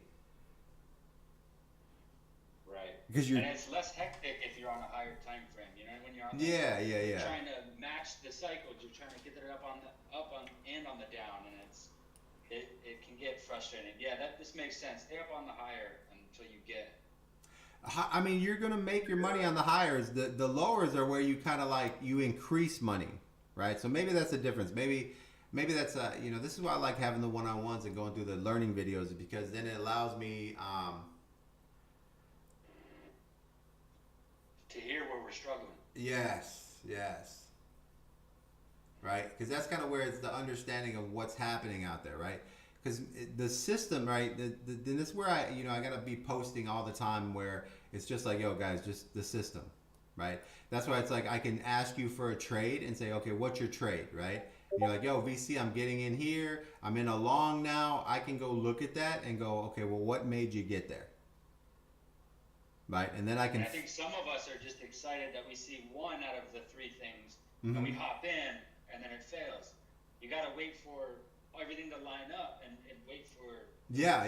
Right. Because and it's less hectic if you're on a higher time frame. When you're on you're trying to match the cycles, you're trying to get it up on and on the down, and it can get frustrating. Yeah, this makes sense. Stay up on the higher until you get. I mean, you're gonna make your money on the higher. The lowers are where you kind of like you increase money, right? So maybe that's the difference. Maybe that's this is why I like having the one-on-ones and going through the learning videos, because then it allows me to hear where we're struggling. Yes. Right, because that's kind of where it's the understanding of what's happening out there, right? Because the system, right? Then this is where I gotta be posting all the time, where it's just like, yo, guys, just the system, right? That's why it's like I can ask you for a trade and say, okay, what's your trade, right? And you're like, yo, VC, I'm getting in here. I'm in a long now. I can go look at that and go, okay, well, what made you get there? Right, and then I can. And I think some of us are just excited that we see one out of the three things, mm-hmm. and we hop in, and then it fails. You gotta wait for everything to line up and wait for. Yeah.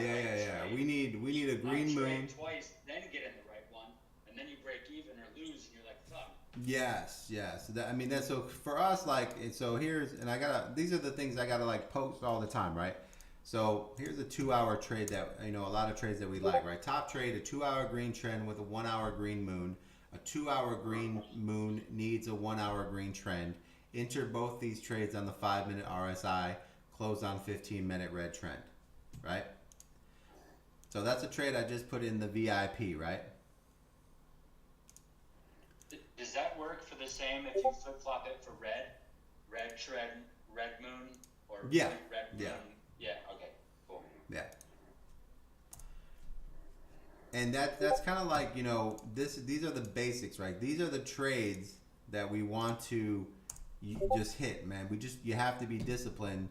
We need a green moon. Twice, then get in the right one, and then you break even or lose, and you're like, fuck. Yes. That's so for us, like, so these are the things I gotta like post all the time, right? So here's a 2 hour trade that, a lot of trades that we like, right? Top trade, a 2 hour green trend with a 1 hour green moon. A 2 hour green moon needs a 1 hour green trend. Enter both these trades on the 5 minute RSI, close on 15 minute red trend, right? So that's a trade I just put in the VIP, right? Does that work for the same if you flip flop it for red trend, red moon, or yeah, red moon? Yeah. Yeah. Okay. Cool. Yeah. And that's kind of like, these are the basics, right? These are the trades that we want to just hit, man. You have to be disciplined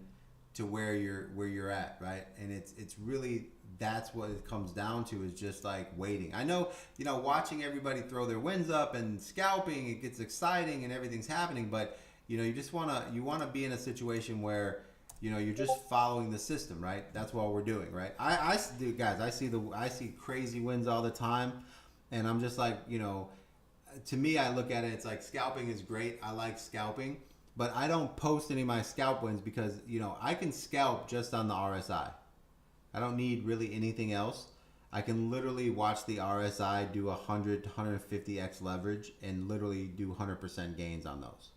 to where you're at, right? And it's really, that's what it comes down to, is just like waiting. I know, watching everybody throw their wins up and scalping, it gets exciting and everything's happening, but you want to be in a situation where you're just following the system, right? That's what we're doing, right? I see crazy wins all the time, and I'm just like, to me, I look at it, it's like scalping is great. I like scalping, but I don't post any of my scalp wins because, I can scalp just on the RSI. I don't need really anything else. I can literally watch the RSI do 100 to 150x leverage and literally do 100% gains on those,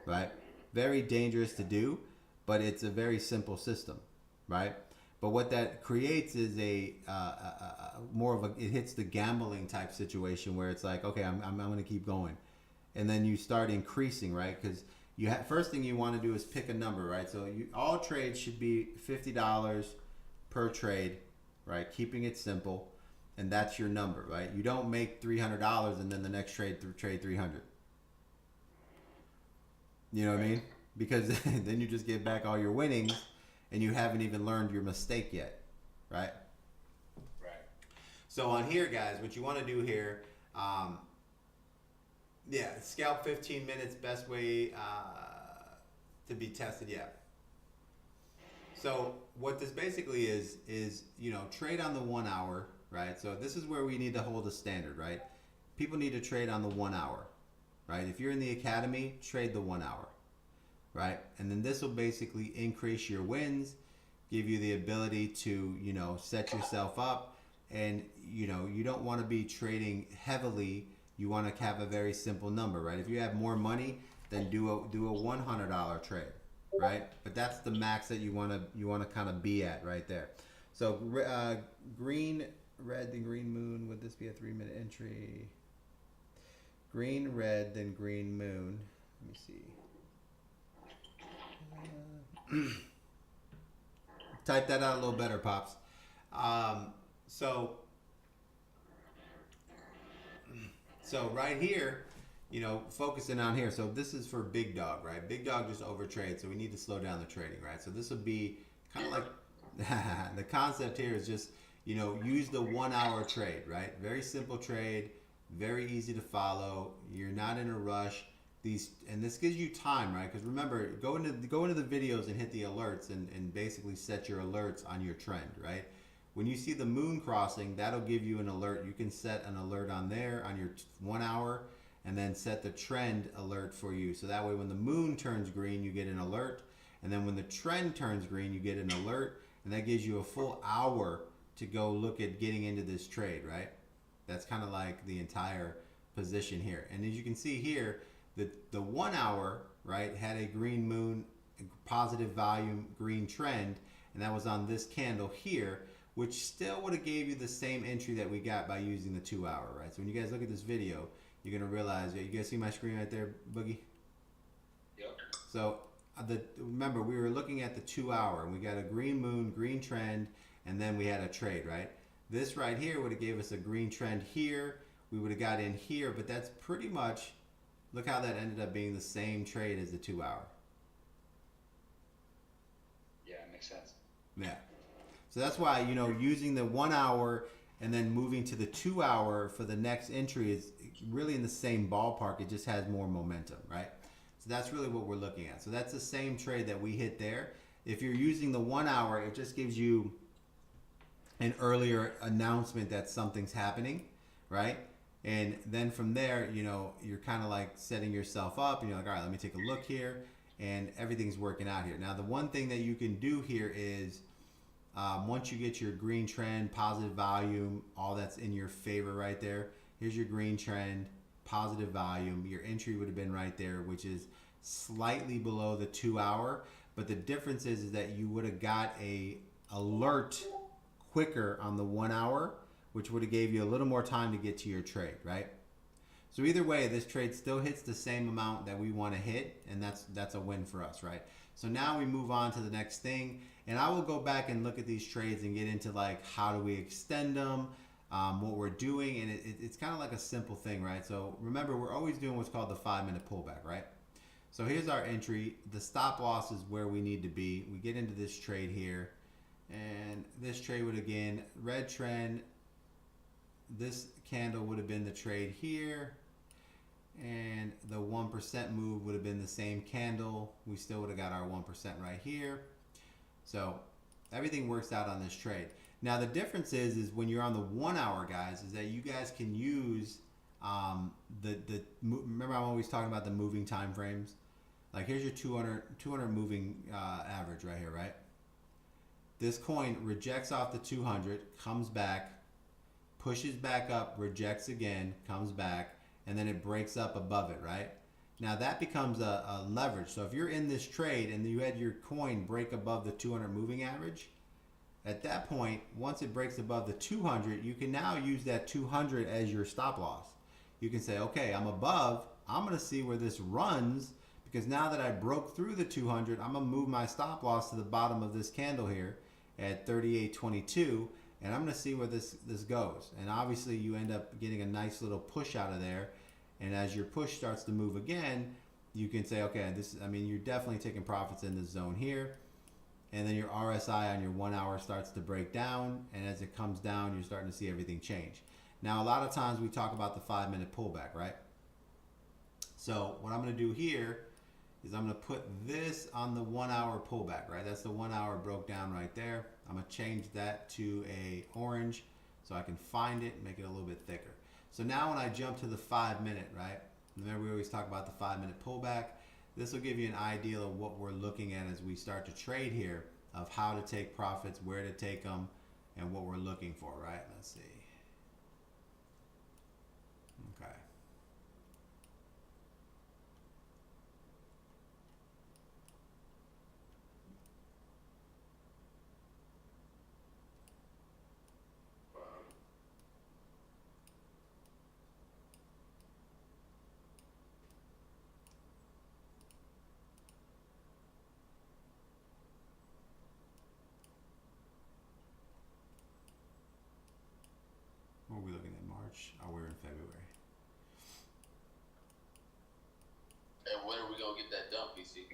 right? Very dangerous to do, but it's a very simple system, right? But what that creates is a more of a, it hits the gambling type situation where it's like, okay, I'm going to keep going. And then you start increasing, right? Because first thing you want to do is pick a number, right? So all trades should be $50 per trade, right? Keeping it simple. And that's your number, right? You don't make $300 and then the next trade 300. You know what I mean? Because then you just get back all your winnings and you haven't even learned your mistake yet, right? Right. So on here, guys, what you want to do here, scalp 15 minutes, best way to be tested, yeah. So what this basically is trade on the 1 hour, right? So this is where we need to hold a standard, right? People need to trade on the 1 hour, right? If you're in the academy, trade the 1 hour, right? And then this will basically increase your wins, give you the ability to, set yourself up. And, you don't want to be trading heavily. You want to have a very simple number, right? If you have more money, then do a $100 trade, right? But that's the max that you want to kind of be at right there. So green, red, then green moon. Would this be a 3-minute entry? Green, red, then green moon. Let me see. Type that out a little better, Pops. So right here, focusing on here. So this is for big dog, right? Big dog just overtrade, so we need to slow down the trading, right? So this would be kind of like the concept here is just, use the 1 hour trade, right? Very simple trade, very easy to follow. You're not in a rush. And this gives you time, right? Because remember, go into the videos and hit the alerts and basically set your alerts on your trend, right? When you see the moon crossing, that'll give you an alert. You can set an alert on there on your 1 hour and then set the trend alert for you. So that way when the moon turns green, you get an alert. And then when the trend turns green, you get an alert. And that gives you a full hour to go look at getting into this trade, right? That's kind of like the entire position here. And as you can see here, the 1 hour, right, had a green moon, positive volume, green trend. And that was on this candle here, which still would have gave you the same entry that we got by using the 2 hour, right? So when you guys look at this video, you're going to realize, you guys see my screen right there, Boogie? Yep. So remember, we were looking at the 2 hour, and we got a green moon, green trend, and then we had a trade, right? This right here would have gave us a green trend here. We would have got in here, but that's pretty much, look how that ended up being the same trade as the 2 hour. Yeah, it makes sense. Yeah. So that's why, using the 1 hour and then moving to the 2 hour for the next entry is really in the same ballpark. It just has more momentum, right? So that's really what we're looking at. So that's the same trade that we hit there. If you're using the 1 hour, it just gives you an earlier announcement that something's happening, right? And then from there, you're kind of like setting yourself up and you're like, all right, let me take a look here, and everything's working out here. Now, the one thing that you can do here is once you get your green trend, positive volume, all that's in your favor right there. Here's your green trend, positive volume. Your entry would have been right there, which is slightly below the 2 hour. But the difference is that you would have got a alert quicker on the 1 hour, which would have gave you a little more time to get to your trade, right? So either way, this trade still hits the same amount that we want to hit, and that's a win for us, right? So now we move on to the next thing, and I will go back and look at these trades and get into like how do we extend them, what we're doing, and it's kind of like a simple thing, right? So remember, we're always doing what's called the 5-minute pullback, right? So here's our entry. The stop loss is where we need to be. We get into this trade here, and this trade would, again, red trend. This candle would have been the trade here, and the 1% move would have been the same candle. We still would have got our 1% right here. So everything works out on this trade. Now the difference is when you're on the 1 hour, guys, is that you guys can use remember I'm always talking about the moving time frames. Like here's your 200 moving average right here, right? This coin rejects off the 200, comes back, pushes back up, rejects again, comes back, and then it breaks up above it, right? Now that becomes a leverage. So if you're in this trade and you had your coin break above the 200 moving average, at that point, once it breaks above the 200, you can now use that 200 as your stop loss. You can say, okay, I'm above, I'm going to see where this runs, because now that I broke through the 200, I'm going to move my stop loss to the bottom of this candle here at 38.22, and I'm going to see where this goes. And obviously you end up getting a nice little push out of there, and as your push starts to move again, you can say, okay, you're definitely taking profits in this zone here. And then your RSI on your 1 hour starts to break down, and as it comes down, you're starting to see everything change. Now, a lot of times we talk about the 5-minute pullback, right? So what I'm going to do here is I'm going to put this on the 1 hour pullback, right? That's the 1 hour broke down right there. I'm going to change that to a orange so I can find it and make it a little bit thicker. So now when I jump to the 5-minute, right? Remember we always talk about the 5-minute pullback. This will give you an idea of what we're looking at as we start to trade here, of how to take profits, where to take them, and what we're looking for, right? Let's see. Okay. What are we looking at? March? Oh, we're in February. And when are we gonna get that dump, PC?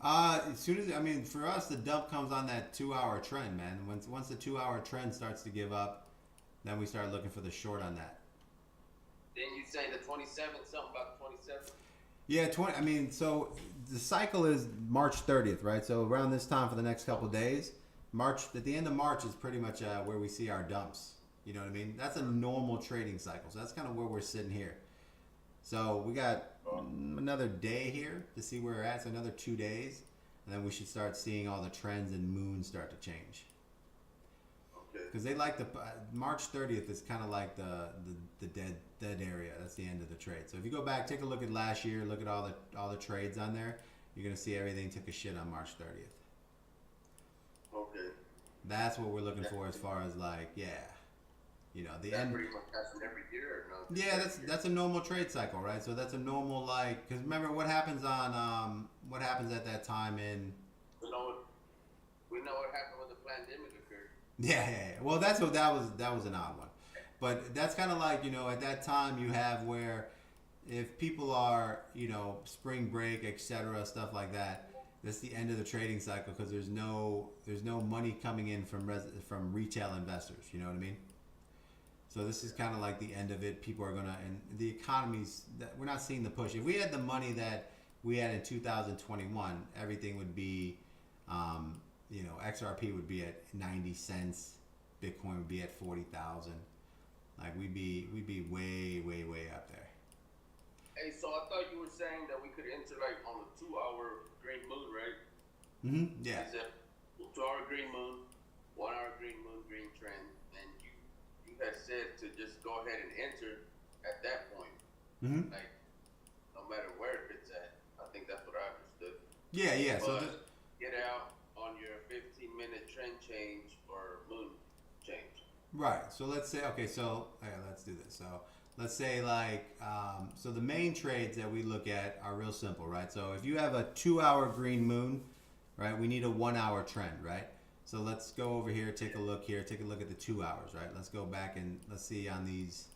As soon as for us, the dump comes on that 2 hour trend, man. Once the 2 hour trend starts to give up, then we start looking for the short on that. Didn't you say the 27th? Something about the 27th? Yeah, 20. So the cycle is March 30th, right? So around this time for the next couple of days, at the end of March is pretty much where we see our dumps. You know what I mean? That's a normal trading cycle. So that's kind of where we're sitting here. So we got another day here to see where we're at. So another 2 days, and then we should start seeing all the trends and moons start to change. Okay. Because they like March 30th is kind of like the dead area. That's the end of the trade. So if you go back, take a look at last year, look at all the trades on there. You're gonna see everything took a shit on March 30th. Okay. That's what we're looking for as far as the That end. pretty much happens every year, or no? Yeah, that's a normal trade cycle, right? So that's a normal because remember what happens at that time in. We know what happened when the pandemic occurred. Yeah. Well, that was an odd one, but that's kind of like at that time you have where if people are spring break, etc., stuff like that. That's the end of the trading cycle because there's no money coming in from retail investors. You know what I mean? So this is kind of like the end of it. People are and the economy's we're not seeing the push. If we had the money that we had in 2021, everything would be, XRP would be at 90 cents, Bitcoin would be at 40,000. Like we'd be way up there. Hey, so I thought you were saying that we could enter on a 2 hour green moon, right? Mm-hmm. Yeah. Is that 2 hour green moon, 1 hour green moon, green trend, and you had said to just go ahead and enter at that point. Mm-hmm. Like, no matter where it's at. I think that's what I understood. Yeah. But So get out on your 15-minute trend change or moon change. right. So let's say let's do this. So let's say so the main trades that we look at are real simple, right? So if you have a 2 hour green moon, right, we need a 1 hour trend, right? So let's go over here, take a look here, take a look at the 2 hours, right? Let's go back and let's see on these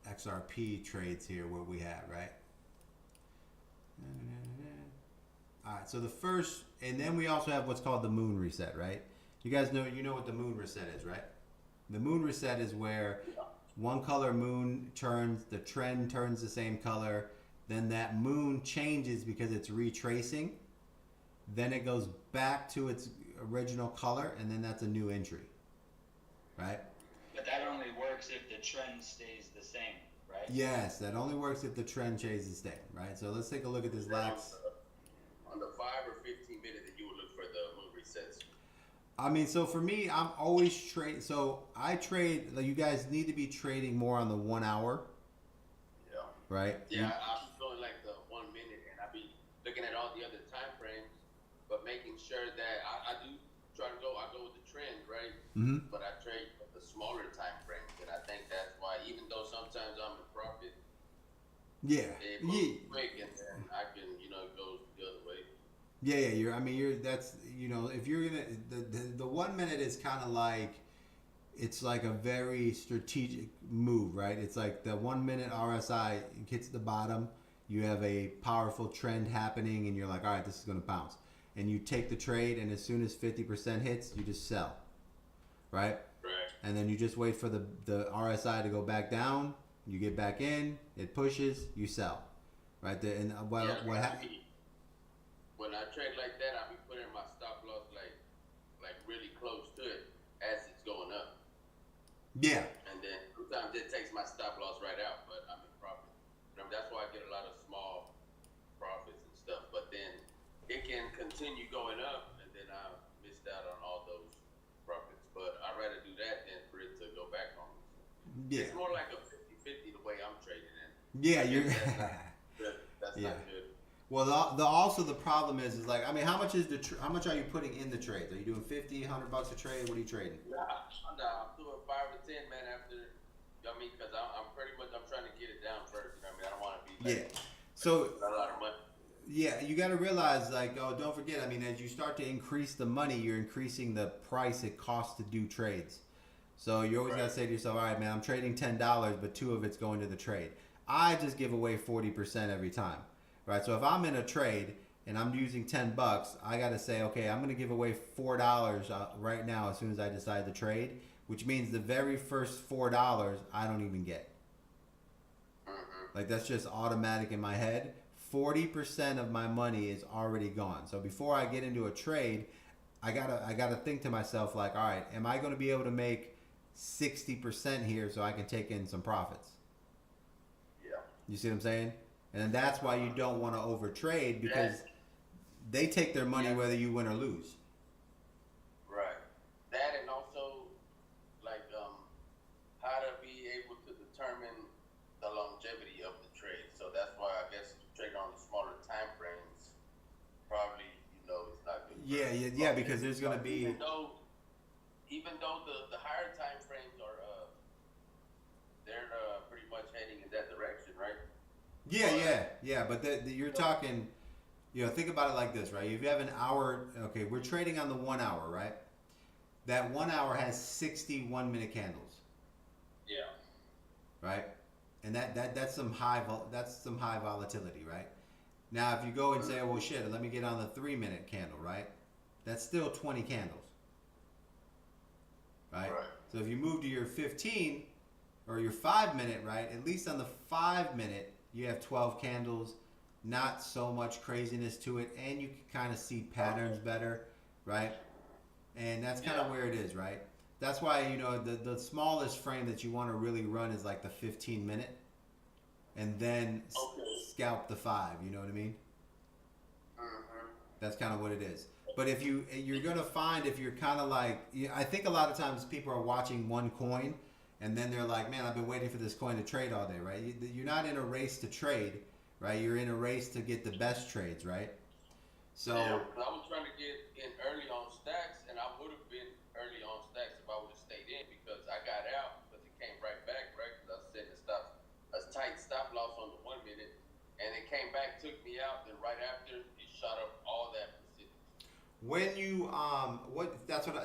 XRP trades here what we have, right? All right, so the first, and then we also have what's called the moon reset, right? You guys know what the moon reset is, right? The moon reset is where one color moon turns, the trend turns the same color, then that moon changes because it's retracing. Then it goes back to its original color, and then that's a new entry, right? But that only works works if the trend stays the same, right? Yes, that only works if the trend stays the same, right? So let's take a look at this last. On the 5 or 15 minute that you would look for the moon resets. I mean, so for me, I'm always trade. So I trade. Like, you guys need to be trading more on the 1 hour, Yeah. right? Yeah, I'll be doing like the 1 minute, and I'll be looking at all the other time frames, but making sure that I do try to go. I go with the trend, right? Mm-hmm. But I trade the smaller time frames, and I think that's why, even though sometimes I'm in profit, Yeah. it moves quick, and then I can, go the other way. Yeah. You're. I mean, you're. That's. If you're gonna, the 1 minute is kind of like, it's like a very strategic move, right? It's like the 1 minute RSI hits the bottom. You have a powerful trend happening, and you're like, all right, this is gonna bounce, and you take the trade, and as soon as 50% hits, you just sell, right? Right. And then you just wait for the RSI to go back down. You get back in, it pushes, you sell, right? And what when I trade like that, I'll be putting my stop loss like really close to it as it's going up, Yeah. and then sometimes it takes my stop loss right out, but I'm in profit. That's why I get a lot of small profits and stuff. But then it can continue going up, and then I missed out on all those profits. But I'd rather do that than for it to go back on me. Yeah. It's more like a 50-50 the way I'm trading it. Yeah, you're. That's Yeah. not good. Well, also the problem is like, I mean, how much are you putting in the trades? Are you doing 50, $100 a trade? What are you trading? Nah, I'm doing 5 or 10, man. After, because I'm pretty much, I'm trying to get it down first. I don't want to be like, So not a lot of money. yeah, you got to realize, like, oh, don't forget. I mean, as you start to increase the money, you're increasing the price it costs to do trades. So you always got to say to yourself, all right, man, I'm trading $10, but 2 of it's going to the trade. I just give away 40% every time, right? So if I'm in a trade and I'm using $10, I got to say, okay, I'm going to give away $4 right now as soon as I decide to trade, which means the very first $4 I don't even get. Like, that's just automatic in my head. 40% of my money is already gone. So before I get into a trade, I gotta think to myself, like, all right, am I going to be able to make 60% here so I can take in some profits? Yeah. You see what I'm saying? And that's why you don't want to overtrade, because they take their money whether you win or lose. Right. That, and also like how to be able to determine the longevity of the trade. So that's why I guess if you trade on the smaller time frames, probably it's not good. Yeah, because there's gonna be, even though the higher time frames are they're pretty much heading in that direction, right? yeah. But you're talking, think about it like this, right? If you have an hour, okay, we're trading on the 1 hour, right? That 1 hour has 60 1-minute candles, Yeah. right? And that's some high volatility, right? Now, if you go and say, oh, well, shit, let me get on the 3-minute candle, right? That's still 20 candles, right? So if you move to your 15 or your 5-minute, right? At least on the 5-minute, you have 12 candles, not so much craziness to it, and you can kind of see patterns better, right? And that's kind of where it is, right? That's why, the smallest frame that you want to really run is like the 15-minute, and then scalp the 5, you know what I mean? That's kind of what it is. But if you're going to find, if you're kind of like, I think a lot of times people are watching one coin, and then they're like, man, I've been waiting for this coin to trade all day, right? You're not in a race to trade, right? You're in a race to get the best trades, right? So I was trying to get in early on stacks, and I would have been early on stacks if I would have stayed in, because I got out, but it came right back, right? Because I was setting a tight stop loss on the 1 minute, and it came back, took me out, then right after it shot up all that percentage. when you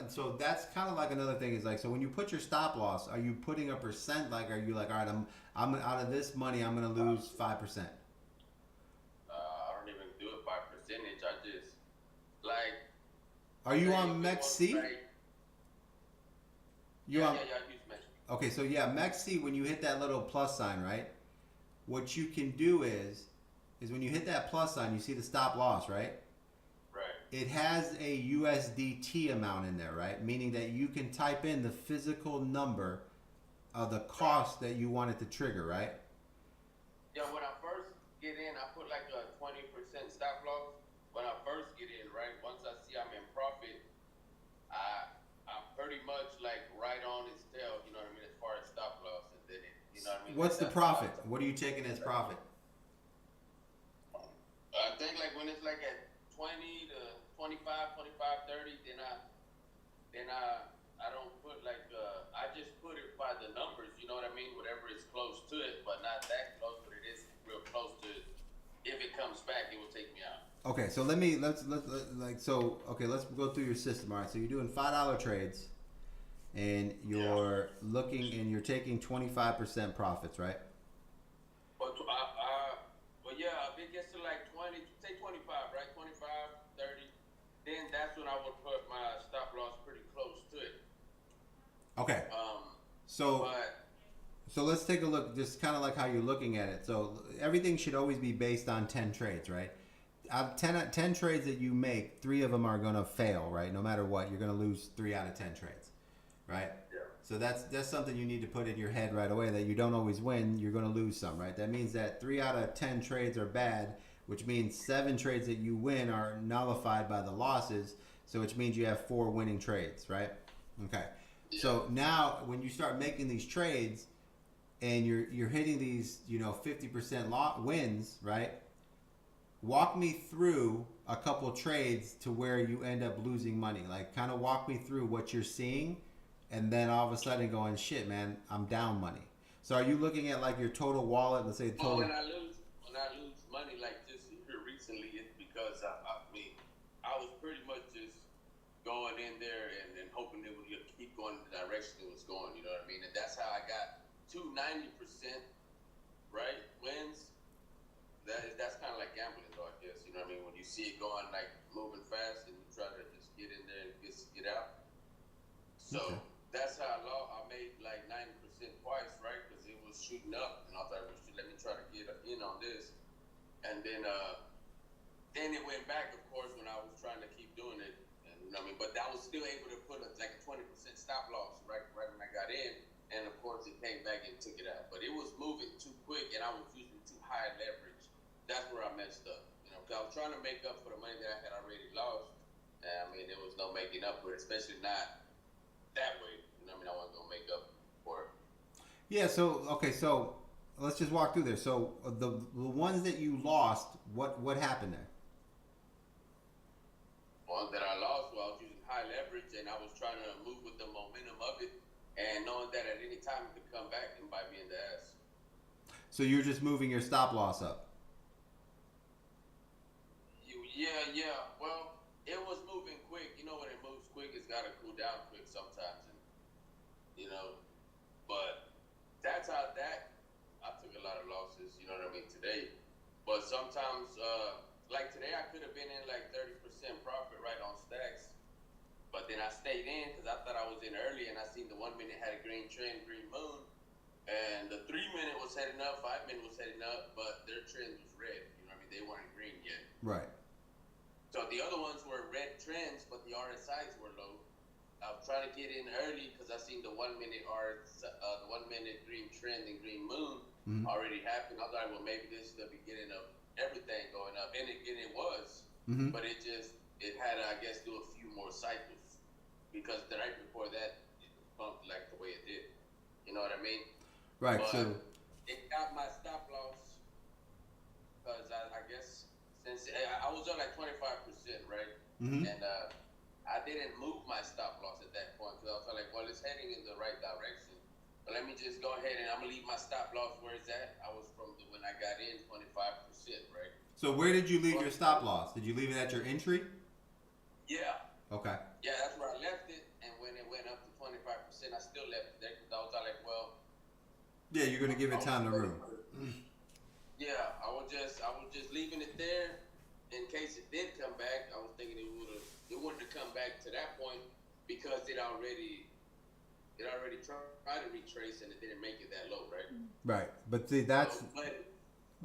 so that's kind of like another thing is like, so when you put your stop loss, are you putting a percent? Like, are you like, all right, I'm out of this money, I'm gonna lose 5%? I don't even do it by percentage. I just like. Are you on MEXC? Yeah, I use MEXC. Okay, so yeah, MEXC, when you hit that little plus sign, right? What you can do is when you hit that plus sign, you see the stop loss, right? Right. It has a USDT amount in there, right? Meaning that you can type in the physical number the cost that you want it to trigger, right? Yeah, when I first get in, I put like a 20% stop loss. When I first get in, right, once I see I'm in profit, I'm pretty much like right on his tail, you know what I mean, as far as stop loss, and then it, you know what I mean. What's the That's profit? What are you taking as profit? I think like when it's like at 20 to 25, 25, 30, then I don't put like I just put it by the numbers, you know what I mean, whatever is close to it, but not that close, but it is real close to it. If it comes back, it will take me out. Okay, so let's go through your system. All right, so you're doing $5 trades, and you're looking and you're taking 25% profits, right? But yeah, if it gets to like 20, say 25, right? 25, 30, then that's when I would put my stop loss pretty close to it. Okay. So let's take a look, just kind of like how you're looking at it. So everything should always be based on 10 trades, right? Out of 10 trades that you make, 3 of them are going to fail, right? No matter what, you're going to lose 3 out of 10 trades, right? Yeah. So that's something you need to put in your head right away, that you don't always win, you're going to lose some, right? That means that 3 out of 10 trades are bad, which means 7 trades that you win are nullified by the losses, so which means you have 4 winning trades, right? Okay. Yeah. So now when you start making these trades and you're hitting these, 50% wins, right? Walk me through a couple trades to where you end up losing money. Like, kind of walk me through what you're seeing, and then all of a sudden going, shit, man, I'm down money. So are you looking at like your total wallet? Let's say total. When I lose money like this here recently, it's because I was pretty much just going in there and hoping it would keep going in the direction it was going. You know what I mean? And that's how I got 90%, right, wins. That's kind of like gambling, though, I guess. You know what I mean? When you see it going, like, moving fast, and you try to just get in there and get out. So that's how I made, like, 90% twice, right? Because it was shooting up, and I thought, let me try to get in on this. And then it went back, of course, when I was trying to keep doing it. And, you know what I mean? But I was still able to put, like, a 20% stop loss right when I got in. And, of course, it came back and took it out. But it was moving too quick, and I was using too high leverage. That's where I messed up, because I was trying to make up for the money that I had already lost. And, I mean, there was no making up for it, especially not that way. You know what I mean? I wasn't gonna make up for it. Yeah. So okay. So let's just walk through there. So the ones that you lost, what happened there? Ones that I lost, well, I was using high leverage, and I was trying to move with the momentum of it, and knowing that at any time it could come back and bite me in the ass. So you're just moving your stop loss up. Yeah. Well, it was moving quick. You know, when it moves quick, it's got to cool down quick sometimes. And, but that's how I took a lot of losses, you know what I mean, today. But sometimes, like today, I could have been in like 30% profit right on stacks. But then I stayed in because I thought I was in early, and I seen the 1 minute had a green trend, green moon. And the 3 minute was heading up, 5 minute was heading up, but their trend was red. You know what I mean? They weren't green yet. Right. So the other ones were red trends, but the RSIs were low. I was trying to get in early because I seen the 1 minute the 1 minute green trend and green moon already happen. I thought, well, maybe this is the beginning of everything going up, and it was, but it had to, I guess, do a few more cycles, because the night before that it bumped like the way it did. You know what I mean? Right. But so it got my stop loss because I guess. Since I was on like 25%, right? And I didn't move my stop loss at that point, because I was like, well, it's heading in the right direction. But let me just go ahead and I'm gonna leave my stop loss where it's at. I was from when I got in 25%, right? So where did you leave your stop loss? Did you leave it at your entry? Yeah. Okay. Yeah, that's where I left it. And when it went up to 25%, I still left it there because I was like, well. Yeah, you're gonna give it time to room. Yeah, I was just leaving it there in case it did come back. I was thinking it wouldn't have come back to that point because it already tried to retrace, and it didn't make it that low, right? Right, but see, that's.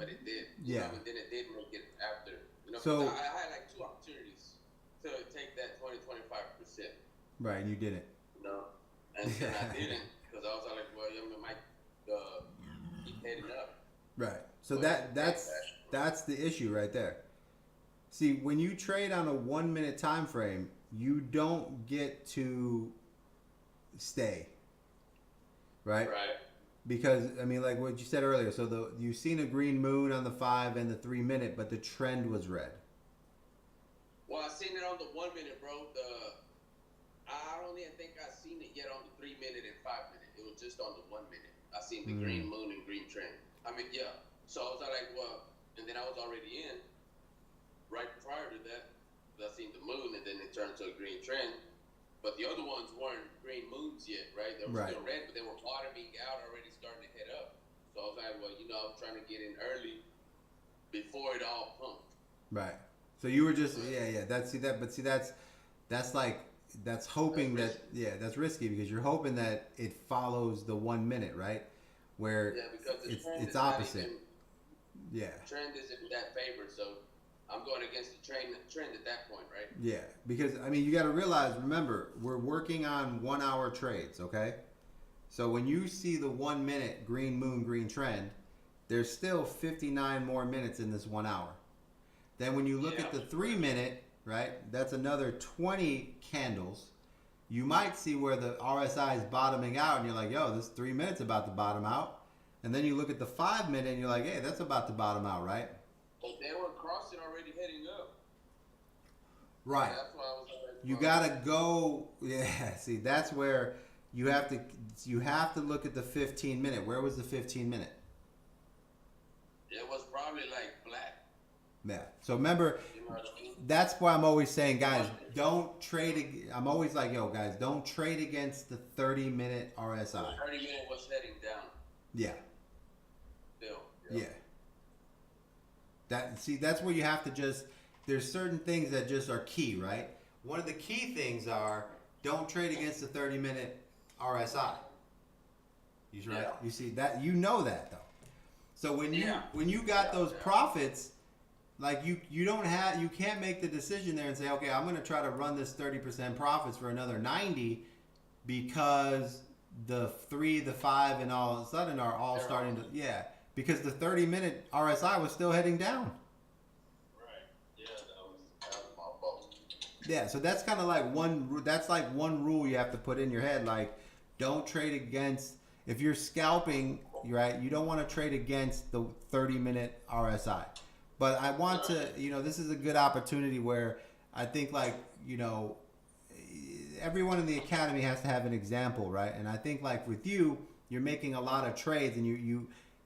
But it did. Yeah. And then it did make it after. So I had like 2 opportunities to take that 20-25%. Right, and you didn't. And then I didn't, because I was like, well, I Right. So But that's the issue right there. See, when you trade on a 1 minute time frame, you don't get to stay, right? right. Because I mean, like what you said earlier. So you've seen a green moon on the 5 and the 3 minute, but the trend was red. Well, I seen it on the 1 minute, bro. I don't even think I seen it yet on the 3 minute and 5 minute. It was just on the 1 minute. I seen the green moon and green trend. I mean, yeah. So I was like, well, and then I was already in right prior to that. I seen the moon, and then it turned to a green trend. But the other ones weren't green moons yet, right? They were still red, but they were bottoming out, already starting to head up. So I was like, well, I'm trying to get in early before it all pumped. Right. So you were just that's hoping that's risky because you're hoping that it follows the 1 minute, right? Where because it's opposite. The trend isn't in that favor, so I'm going against the trend at that point, right? Yeah, because I mean you got to realize. Remember, we're working on 1 hour trades, okay? So when you see the 1 minute green moon, green trend, there's still 59 more minutes in this 1 hour. Then when you look at the 3 minute, right, that's another 20 candles. You might see where the RSI is bottoming out, and you're like, yo, this 3 minutes about to bottom out. And then you look at the 5 minute, and you're like, hey, that's about to bottom out, right? But they were crossing already, heading up. Right. That's why I was like, you gotta go. Yeah. See, that's where you have to look at the 15 minute. Where was the 15 minute? It was probably like black. Yeah. So remember, You know what I mean? that's why I'm always saying, guys, don't trade. I'm always like, yo, guys, don't trade against the 30-minute RSI. 30 minute was heading down. Yeah. Still. Yeah. That's where you have to just. There's certain things that just are key, right? One of the key things are don't trade against the 30-minute RSI. You right? Yeah. You see that? You know that though. So when you got those profits, like you can't make the decision there and say, okay, I'm going to try to run this 30% profits for another 90 because the 3, the 5, and all of a sudden are all starting to because the 30-minute RSI was still heading down. My fault. Yeah, so that's kind of like one rule you have to put in your head. Like, don't trade against, if you're scalping, right, you don't want to trade against the 30-minute RSI. But I want to, this is a good opportunity where I think everyone in the academy has to have an example, right? And I think like with you, you're making a lot of trades and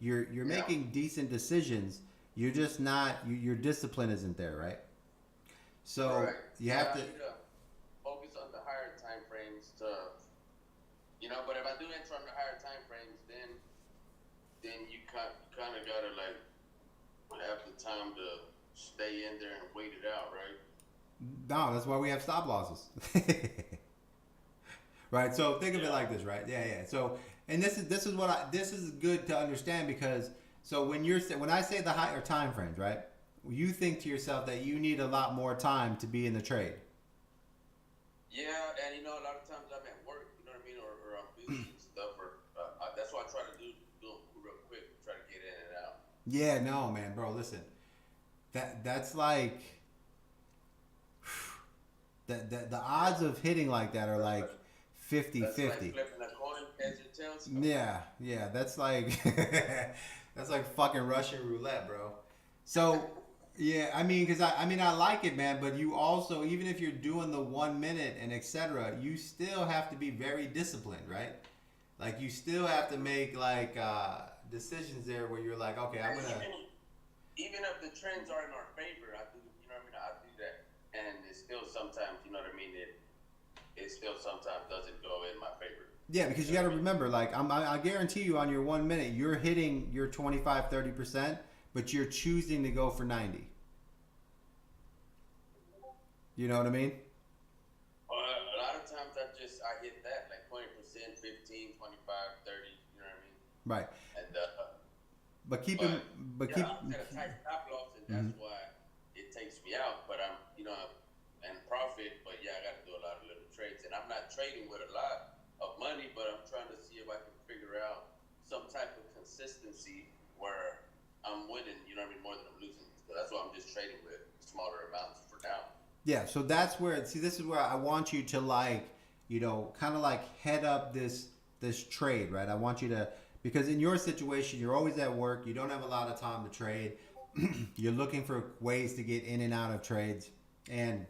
you're making decent decisions. You're just not, your discipline isn't there, right? So you have to focus on the higher time frames but if I do enter on the higher time frames, then you kind of gotta like have the time to stay in there and wait it out, right? No, that's why we have stop losses. Right. So think of it like this, right? Yeah. So, and this is good to understand because when I say the higher time frames, right? You think to yourself that you need a lot more time to be in the trade. Yeah, and a lot of times I'm at work, you know what I mean, or I'm busy and stuff, or that's why I try to do them real quick, try to get in and out. Yeah, no, man, bro. Listen, that's like the odds of hitting like that are like 50-50. That's like flipping a coin, as it tells you. Yeah, that's like that's like fucking Russian roulette, bro. So. Yeah, I mean, because I like it, man. But you also, even if you're doing the 1 minute and etc., you still have to be very disciplined, right? Like you still have to make like decisions there where you're like, okay, I'm gonna. Even if the trends are in our favor, I do. You know what I mean? I do that, and it still sometimes, you know what I mean? It still sometimes doesn't go in my favor. Yeah, because you got to remember, like I guarantee you, on your 1 minute, you're hitting your 25-30%. But you're choosing to go for 90. You know what I mean? A lot of times I hit that, like 20%, 15, 25, 30, you know what I mean? Right. And, but keep I'm at a tight stop loss, and that's why it takes me out. But I'm, and profit, but I got to do a lot of little trades. And I'm not trading with a lot of money, but I'm trying to see if I can figure out some type of consistency where I'm winning. You know what I mean? More than I'm losing. So that's why I'm just trading with smaller amounts for now. Yeah, so that's where, see, this is where I want you to like, kind of like head up this trade, right? I want you to, because in your situation, you're always at work, you don't have a lot of time to trade. You're looking for ways to get in and out of trades, and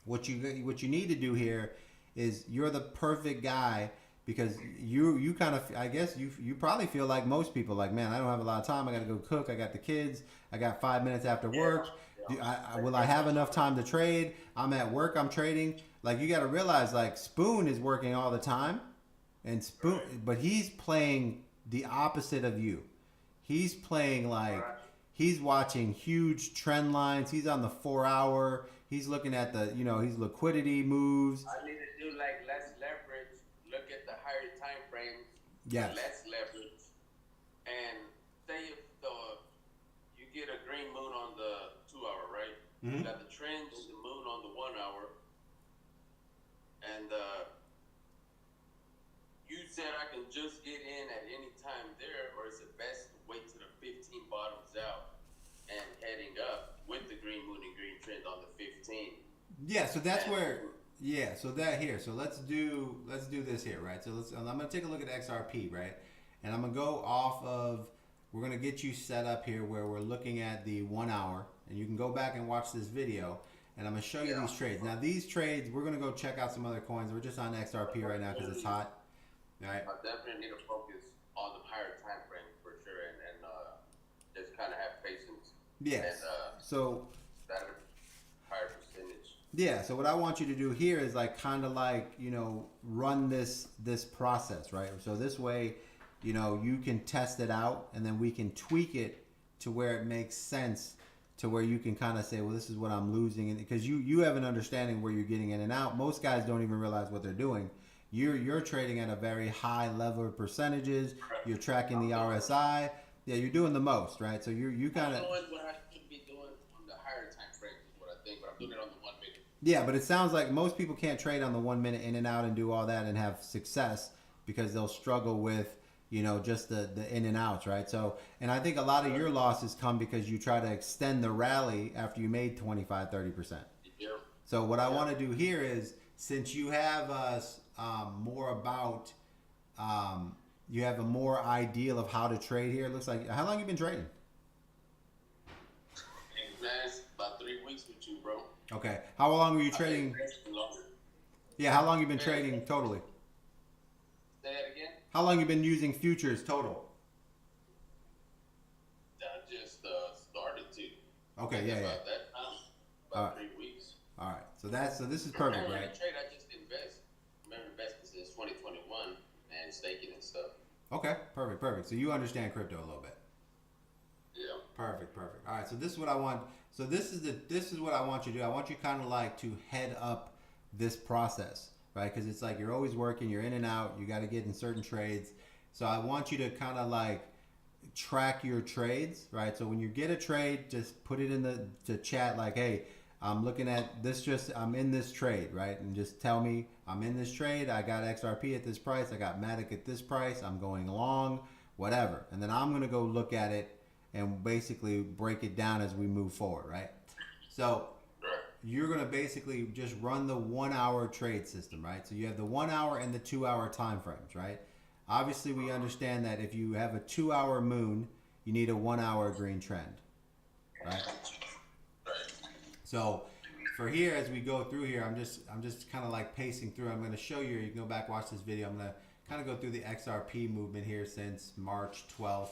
what you need to do here is you're the perfect guy, because you kind of, I guess you probably feel like most people, like, man, I don't have a lot of time, I got to go cook, I got the kids, I got 5 minutes after work. Will I have enough time to trade? I'm at work, I'm trading. Like, you got to realize, like, Spoon is working all the time, and Spoon, but he's playing the opposite of you. He's playing like, he's watching huge trend lines. He's on the 4 hour. He's looking at the, his liquidity moves. I need to do like less leverage. Look at the higher time frames. Yes. Less leverage. And say if you get a green moon on the 2 hour, right? Mm-hmm. You got the trend and the moon on the 1 hour. And you said I can just get in at any time there, or is it best to wait till the 15 bottoms out and heading up with the green moon and green trend on the 15? Yeah, so that's where, yeah, so that here. So let's do this here, right? So I'm going to take a look at XRP, right? And I'm going to go off of, we're going to get you set up here where we're looking at the 1 hour, and you can go back and watch this video, and I'm going to show you these trades. Now, these trades, we're going to go check out some other coins. We're just on XRP right now because it's hot. All right. I definitely need to focus on the higher time frame for sure, and just kind of have patience. Yes. And so that higher percentage. Yeah, so what I want you to do here is like kind of like, run this process, right? So this way, you can test it out, and then we can tweak it to where it makes sense, to where you can kind of say, well, this is what I'm losing, and because you have an understanding where you're getting in and out. Most guys don't even realize what they're doing. You're trading at a very high level of percentages. You're tracking the RSI. Yeah, you're doing the most, right? So you kind of. I'm doing what I should be doing on the higher time frame is what I think, but I'm doing it on the 1 minute. Yeah, but it sounds like most people can't trade on the 1 minute in and out and do all that and have success, because they'll struggle with, just the in and outs, right? So, and I think a lot of your losses come because you try to extend the rally after you made 25, 30%. Yeah. So what I want to do here is, since you have us more about, you have a more ideal of how to trade here. It looks like, how long you been trading? Last about 3 weeks with you, bro. Okay. How long were you trading? Yeah, how long you been trading totally? Say that again? How long you been using futures total? I just started to. Okay, yeah. About that time. About 3 weeks. All right. So this is perfect, I right? don't trade, I just invest. Remember investing since 2021 and staking and stuff. Okay, perfect. So you understand crypto a little bit. Yeah. Perfect. All right, so this is what I want. So this is what I want you to do. I want you kind of like to head up this process, right? Because it's like you're always working, you're in and out, you got to get in certain trades. So I want you to kind of like track your trades, right? So when you get a trade, just put it in the chat like, hey, I'm looking at this, I'm in this trade, right? And just tell me I'm in this trade. I got XRP at this price. I got Matic at this price. I'm going long, whatever. And then I'm going to go look at it and basically break it down as we move forward, right? So you're going to basically just run the 1 hour trade system, right? So you have the 1 hour and the 2 hour time frames, right? Obviously, we understand that if you have a 2 hour moon, you need a 1 hour green trend, right? So for here, as we go through here, I'm just kind of like pacing through. I'm going to show you. You can go back, watch this video. I'm going to kind of go through the XRP movement here since March 12th.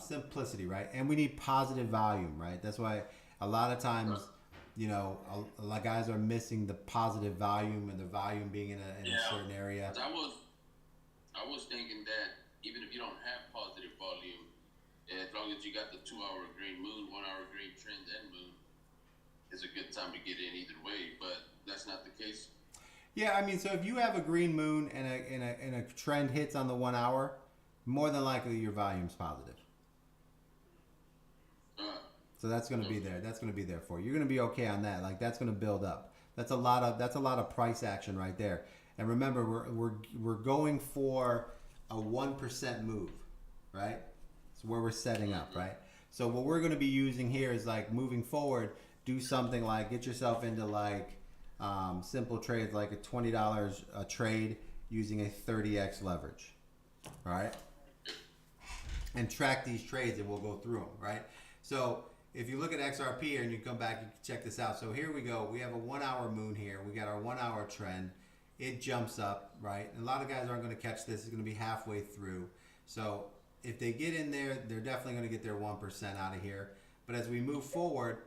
Simplicity, right? And we need positive volume, right? That's why a lot of times, a lot of guys are missing the positive volume, and the volume being in a certain area. I was thinking that even if you don't have positive volume, as long as you got the 2 hour green moon, 1 hour green trend and moon, it's a good time to get in either way, but that's not the case. Yeah, I mean, so if you have a green moon and a trend hits on the 1 hour, more than likely your volume's positive. So that's going to be there. That's going to be there for you. You're going to be okay on that. Like, that's going to build up. That's a lot of price action right there. And remember, we're going for a 1% move, right? It's where we're setting up, right? So what we're going to be using here is like moving forward, do something like get yourself into like simple trades like a $20 a trade using a 30x leverage, all right? And track these trades and we'll go through them, right? So if you look at XRP here and you come back, you can check this out. So here we go. We have a 1 hour moon here. We got our 1 hour trend. It jumps up, right? And a lot of guys aren't going to catch this. It's going to be halfway through. So if they get in there, they're definitely going to get their 1% out of here. But as we move forward,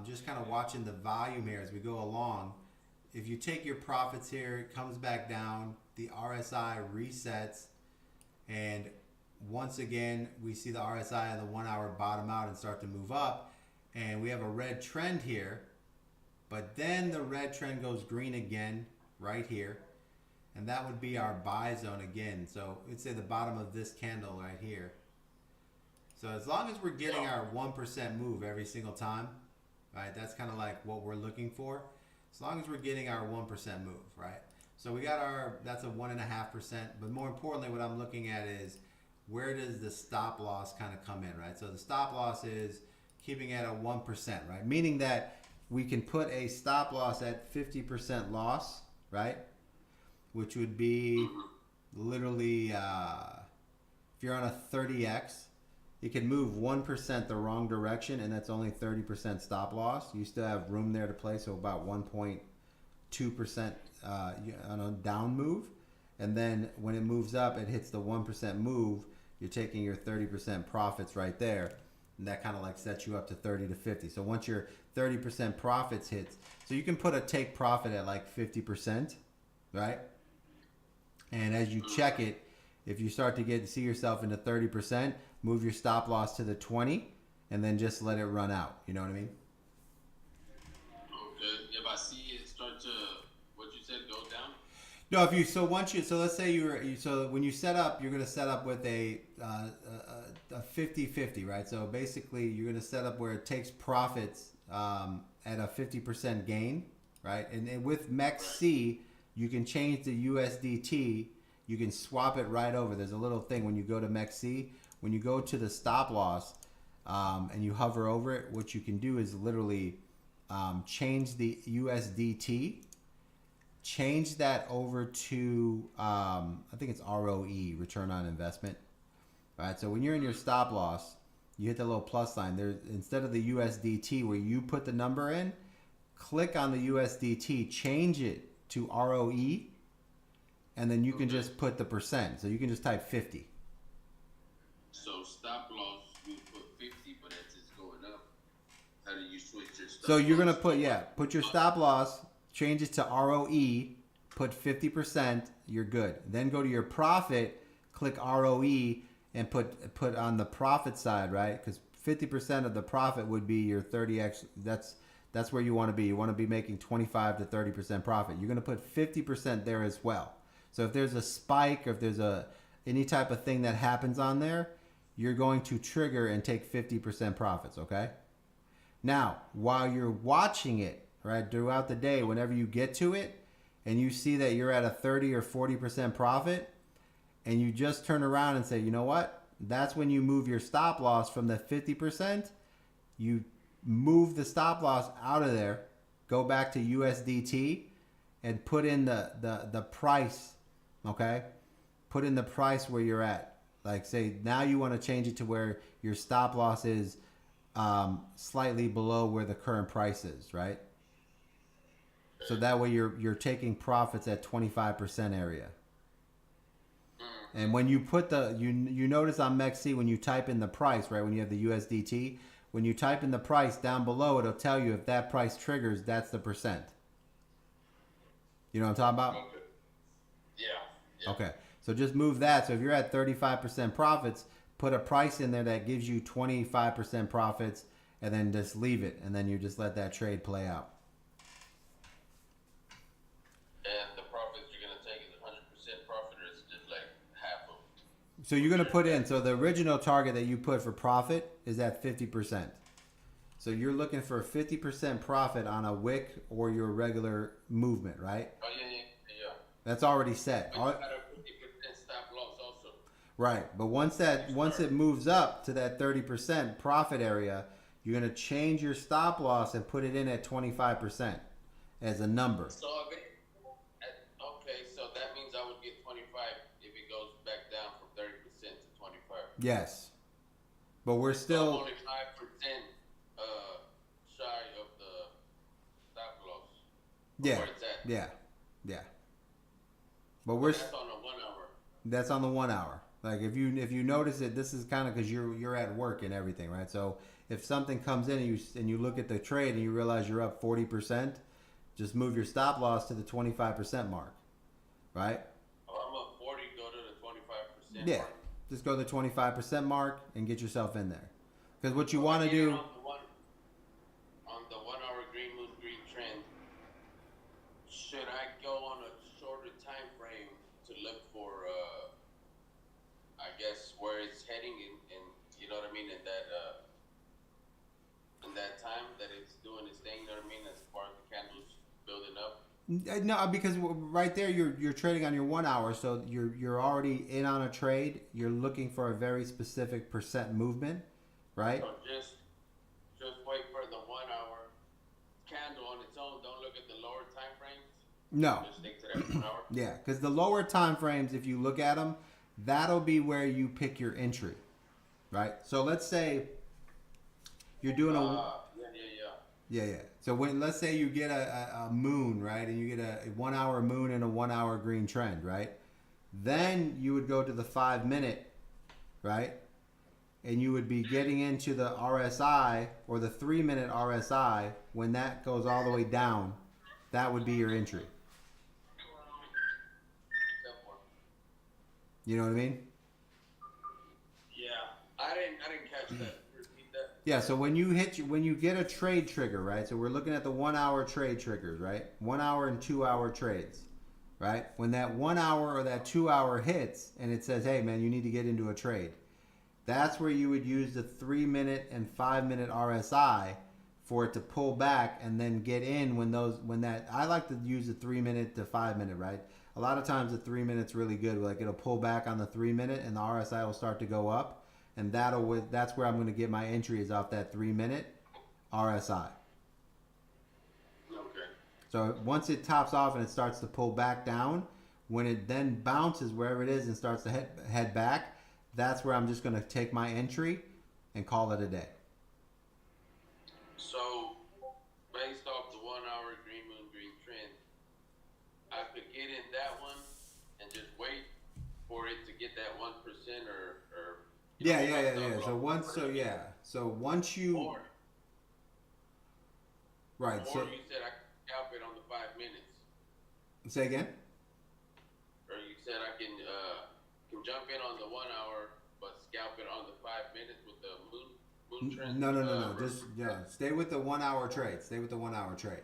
just kind of watching the volume here as we go along. If you take your profits here, it comes back down. The RSI resets. And once again, we see the RSI and the 1 hour bottom out and start to move up. And we have a red trend here. But then the red trend goes green again right here. And that would be our buy zone again. So let's say the bottom of this candle right here. So as long as we're getting our 1% move every single time, right? That's kind of like what we're looking for. As long as we're getting our 1% move, right? So we got our, that's a 1.5%. But more importantly, what I'm looking at is where does the stop loss kind of come in, right? So the stop loss is keeping at a 1%, right? Meaning that we can put a stop loss at 50% loss, right? Which would be literally, if you're on a 30x, it can move 1% the wrong direction, and that's only 30% stop loss. You still have room there to play, so about 1.2% on a down move. And then when it moves up, it hits the 1% move. You're taking your 30% profits right there. And that kind of like sets you up to 30 to 50. So once your 30% profits hits, so you can put a take profit at like 50%, right? And as you check it, if you start to see yourself into 30%, move your stop loss to the 20 and then just let it run out. You know what I mean? Okay. If I see it start to, what you said, go down? No, if you, so once you, so let's say so when you set up, you're going to set up with a 50-50, right? So basically you're going to set up where it takes profits at a 50% gain, right? And with MEXC, you can change the USDT. You can swap it right over. There's a little thing when you go to MEXC, when you go to the stop loss and you hover over it, what you can do is literally change the USDT, change that over to, I think it's ROE, return on investment. All right, so when you're in your stop loss, you hit the little plus sign. There, instead of the USDT where you put the number in, click on the USDT, change it to ROE, and then you can just put the percent. So you can just type 50. So stop loss, you put 50, but as it's going up, how do you switch your stop So you're loss? gonna put your stop loss, change it to ROE, put 50%, you're good. Then go to your profit, click ROE, and put on the profit side, right? Because 50% of the profit would be your 30x. That's where you want to be. You want to be making 25 to 30% profit. You're gonna put 50% there as well. So if there's a spike, or if there's any type of thing that happens on there, you're going to trigger and take 50% profits, okay? Now, while you're watching it, right, throughout the day, whenever you get to it, and you see that you're at a 30 or 40% profit, and you just turn around and say, you know what? That's when you move your stop loss from the 50%. You move the stop loss out of there, go back to USDT, and put in the price, okay? Put in the price where you're at. Like say now you want to change it to where your stop loss is slightly below where the current price is, right? So that way you're taking profits at 25% area. And when you put you notice on MEXC when you type in the price, right, when you have the USDT, when you type in the price down below, it'll tell you if that price triggers, that's the percent. You know what I'm talking about? Okay. Yeah. Okay. So just move that. So if you're at 35% profits, put a price in there that gives you 25% profits, and then just leave it, and then you just let that trade play out. And the profits you're going to take is 100% profit, or is it just like half of? So you're going to put in, so the original target that you put for profit is at 50%. So you're looking for 50% profit on a wick or your regular movement, right? Oh, yeah. That's already set. But you got a 50% stop loss also. Right. But once it moves up to that 30% profit area, you're gonna change your stop loss and put it in at 25% as a number. So if it, okay, so that means I would get 25 if it goes back down from 30% to 25. Yes. But we're So I'm still only 5% shy of the stop loss. yeah. Where it's at. Yeah. Yeah. But we're That's on the 1 hour. that's on the 1 hour. Like if you notice it, this is kind of because you're at work and everything, right? So if something comes in and you look at the trade and you realize you're up 40%, just move your stop loss to the 25% mark, right? Oh, I'm up 40. Go to the 25%. Yeah, mark. just go to the 25% mark and get yourself in there. Because what you So want to I get it do, on the 1 hour green moon green trend. Should I go on a shorter time frame to look for I guess where it's heading in you know what I mean, in that time that it's doing its thing, you know what I mean, as far as the candles building up? no, because right there you're trading on your 1 hour, so you're already in on a trade. You're looking for a very specific percent movement, right? So just wait for the 1 hour candle on its own. Don't look at the lower time frames. No, Just stick to that 1 hour. yeah, because the lower time frames, if you look at them, that'll be where you pick your entry, right? So let's say you're doing yeah. So when let's say you get a moon, right, and you get a 1 hour moon and a 1 hour green trend, right? Then you would go to the 5 minute, right? And you would be getting into the RSI or the 3 minute RSI. When that goes all the way down, that would be your entry. You know what I mean? Yeah, I didn't catch that. Repeat that. Yeah, so when you get a trade trigger, right? So we're looking at the 1 hour trade triggers, right? 1 hour and 2 hour trades, right? When that 1 hour or that 2 hour hits and it says, hey man, you need to get into a trade, that's where you would use the 3 minute and 5 minute RSI for it to pull back and then get in I like to use the 3 minute to 5 minute, right? A lot of times the 3 minutes really good. Like it'll pull back on the 3 minute and the RSI will start to go up, and that's where I'm going to get my entries off that 3 minute RSI. Okay. So once it tops off and it starts to pull back down, when it then bounces wherever it is and starts to head back, that's where I'm just going to take my entry and call it a day. So, based off the 1 hour green moon green trend, I could get in that one and just wait for it to get that 1% or Yeah. So once you or right. or So you said I could scalp it on the 5 minutes, say again. or you said I can jump in on the 1 hour but scalp it on the 5 minutes with the moon trend. No. Just stay with the 1 hour trade. Stay with the 1 hour trade.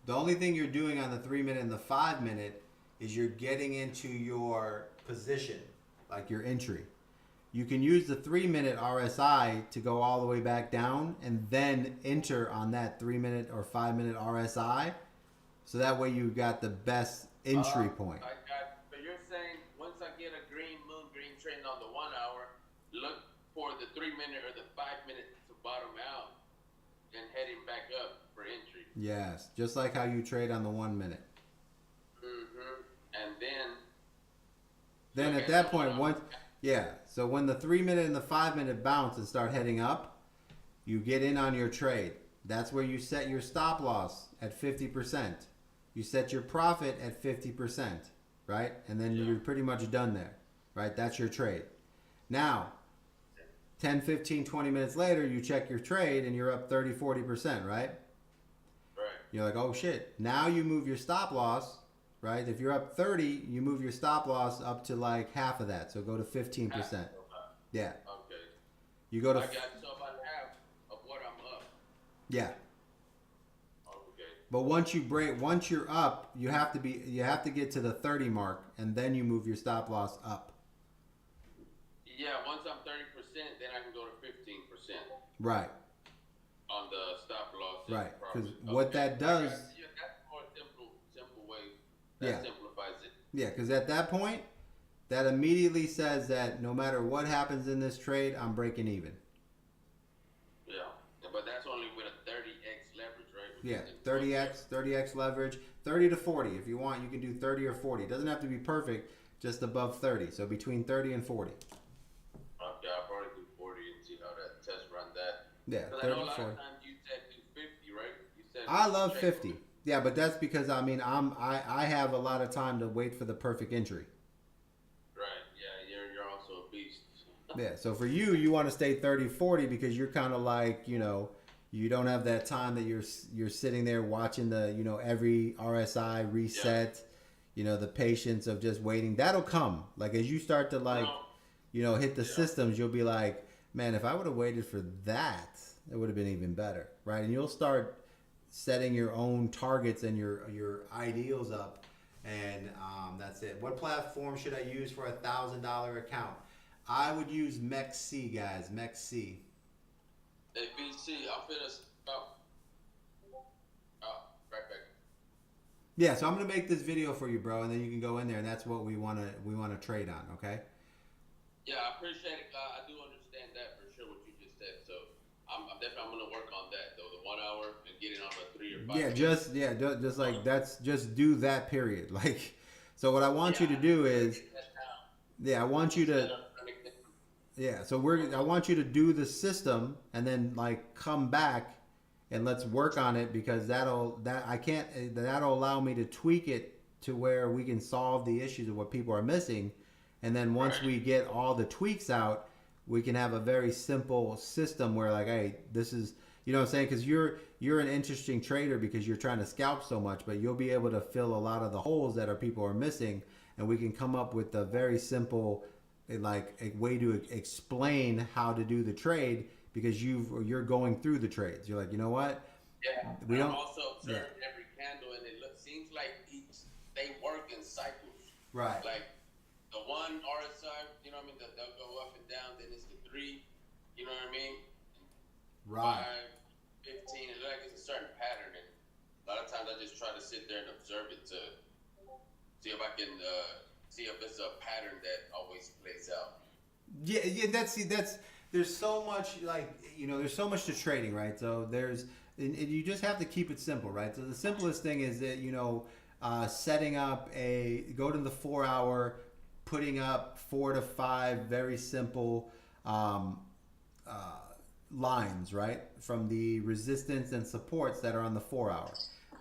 The only thing you're doing on the 3 minute and the 5 minute is you're getting into your position, like your entry. You can use the 3 minute RSI to go all the way back down and then enter on that 3 minute or 5 minute RSI. So that way you got the best entry point. So you're saying once I get a green moon green trend on the 1 hour, look for the 3 minute or the 5 minute to bottom out and heading back up for entry. Yes, just like how you trade on the 1 minute. And Then at that point, so when the 3 minute and the 5 minute bounce and start heading up, you get in on your trade. That's where you set your stop loss at 50%. You set your profit at 50%, right? And then you're pretty much done there, right? That's your trade. Now, 10, 15, 20 minutes later, you check your trade and you're up 30, 40%, right? You're like, oh shit. Now you move your stop loss, right? If you're up 30, you move your stop loss up to like half of that. So go to 15%. Yeah. Okay. You go to I got so about half of what I'm up. yeah. Okay. But once you're up, you have to get to the 30 mark and then you move your stop loss up. Yeah, once I'm 30%, then I can go to 15%. Right. On the stop loss. Right. Because what that does. That's a more simple way. Yeah. Simplifies it. Yeah, because at that point, that immediately says that no matter what happens in this trade, I'm breaking even. Yeah, but that's only with a 30x leverage, right? Yeah, 30x leverage, 30 to 40. If you want, you can do 30 or 40. It doesn't have to be perfect, just above 30. So between 30 and 40. Okay, I'll probably do 40 and see how that test run that. Yeah, Because I 30 know a to lot 40. of times you said do 50, right? You said I love check. 50. Yeah, but that's because I mean I have a lot of time to wait for the perfect entry. Right, yeah, you're also a beast. Yeah, so for you, you want to stay 30, 40 because you're kind of like, you know, you don't have that time that you're sitting there watching the, you know, every RSI reset, you know, the patience of just waiting. That'll come. Like as you start to like, you know, hit the systems, you'll be like, man, if I would have waited for that, it would have been even better, right? And you'll start setting your own targets and your ideals up, and that's it. What platform should I use for $1,000 account? I would use MEXC, guys. MEXC. Hey, BC, I'll fit us up. Oh, right back. Yeah, so I'm gonna make this video for you, bro, and then you can go in there, and that's what we wanna trade on. Okay. Yeah, I appreciate it. I do understand that for sure what you just said. So I'm definitely gonna work on that though. The 1 hour and getting on the 3 or 5. Just like that's just do that period. Like, so what I want you to do is, I want you to. Yeah, so I want you to do the system and then like come back and let's work on it because that'll allow me to tweak it to where we can solve the issues of what people are missing, and then once we get all the tweaks out, we can have a very simple system where like, hey, this is, you know what I'm saying, because you're an interesting trader because you're trying to scalp so much, but you'll be able to fill a lot of the holes that people are missing, and we can come up with a very simple like a way to explain how to do the trade because you're going through the trades. You're like, you know what? Yeah, we don't. I'm also observing every candle, and seems like they work in cycles. Right. Like the one RSI, you know what I mean? They'll go up and down. Then it's the 3, you know what I mean? Right. 5, 15. It's like it's a certain pattern, and a lot of times I just try to sit there and observe it to see if I can. See if it's a pattern that always plays out. Yeah, that's there's so much, like, you know, there's so much to trading, right? So and you just have to keep it simple, right? So the simplest thing is that, you know, setting up go to the 4 hour, putting up 4 to 5 very simple lines, right? From the resistance and supports that are on the 4 hour.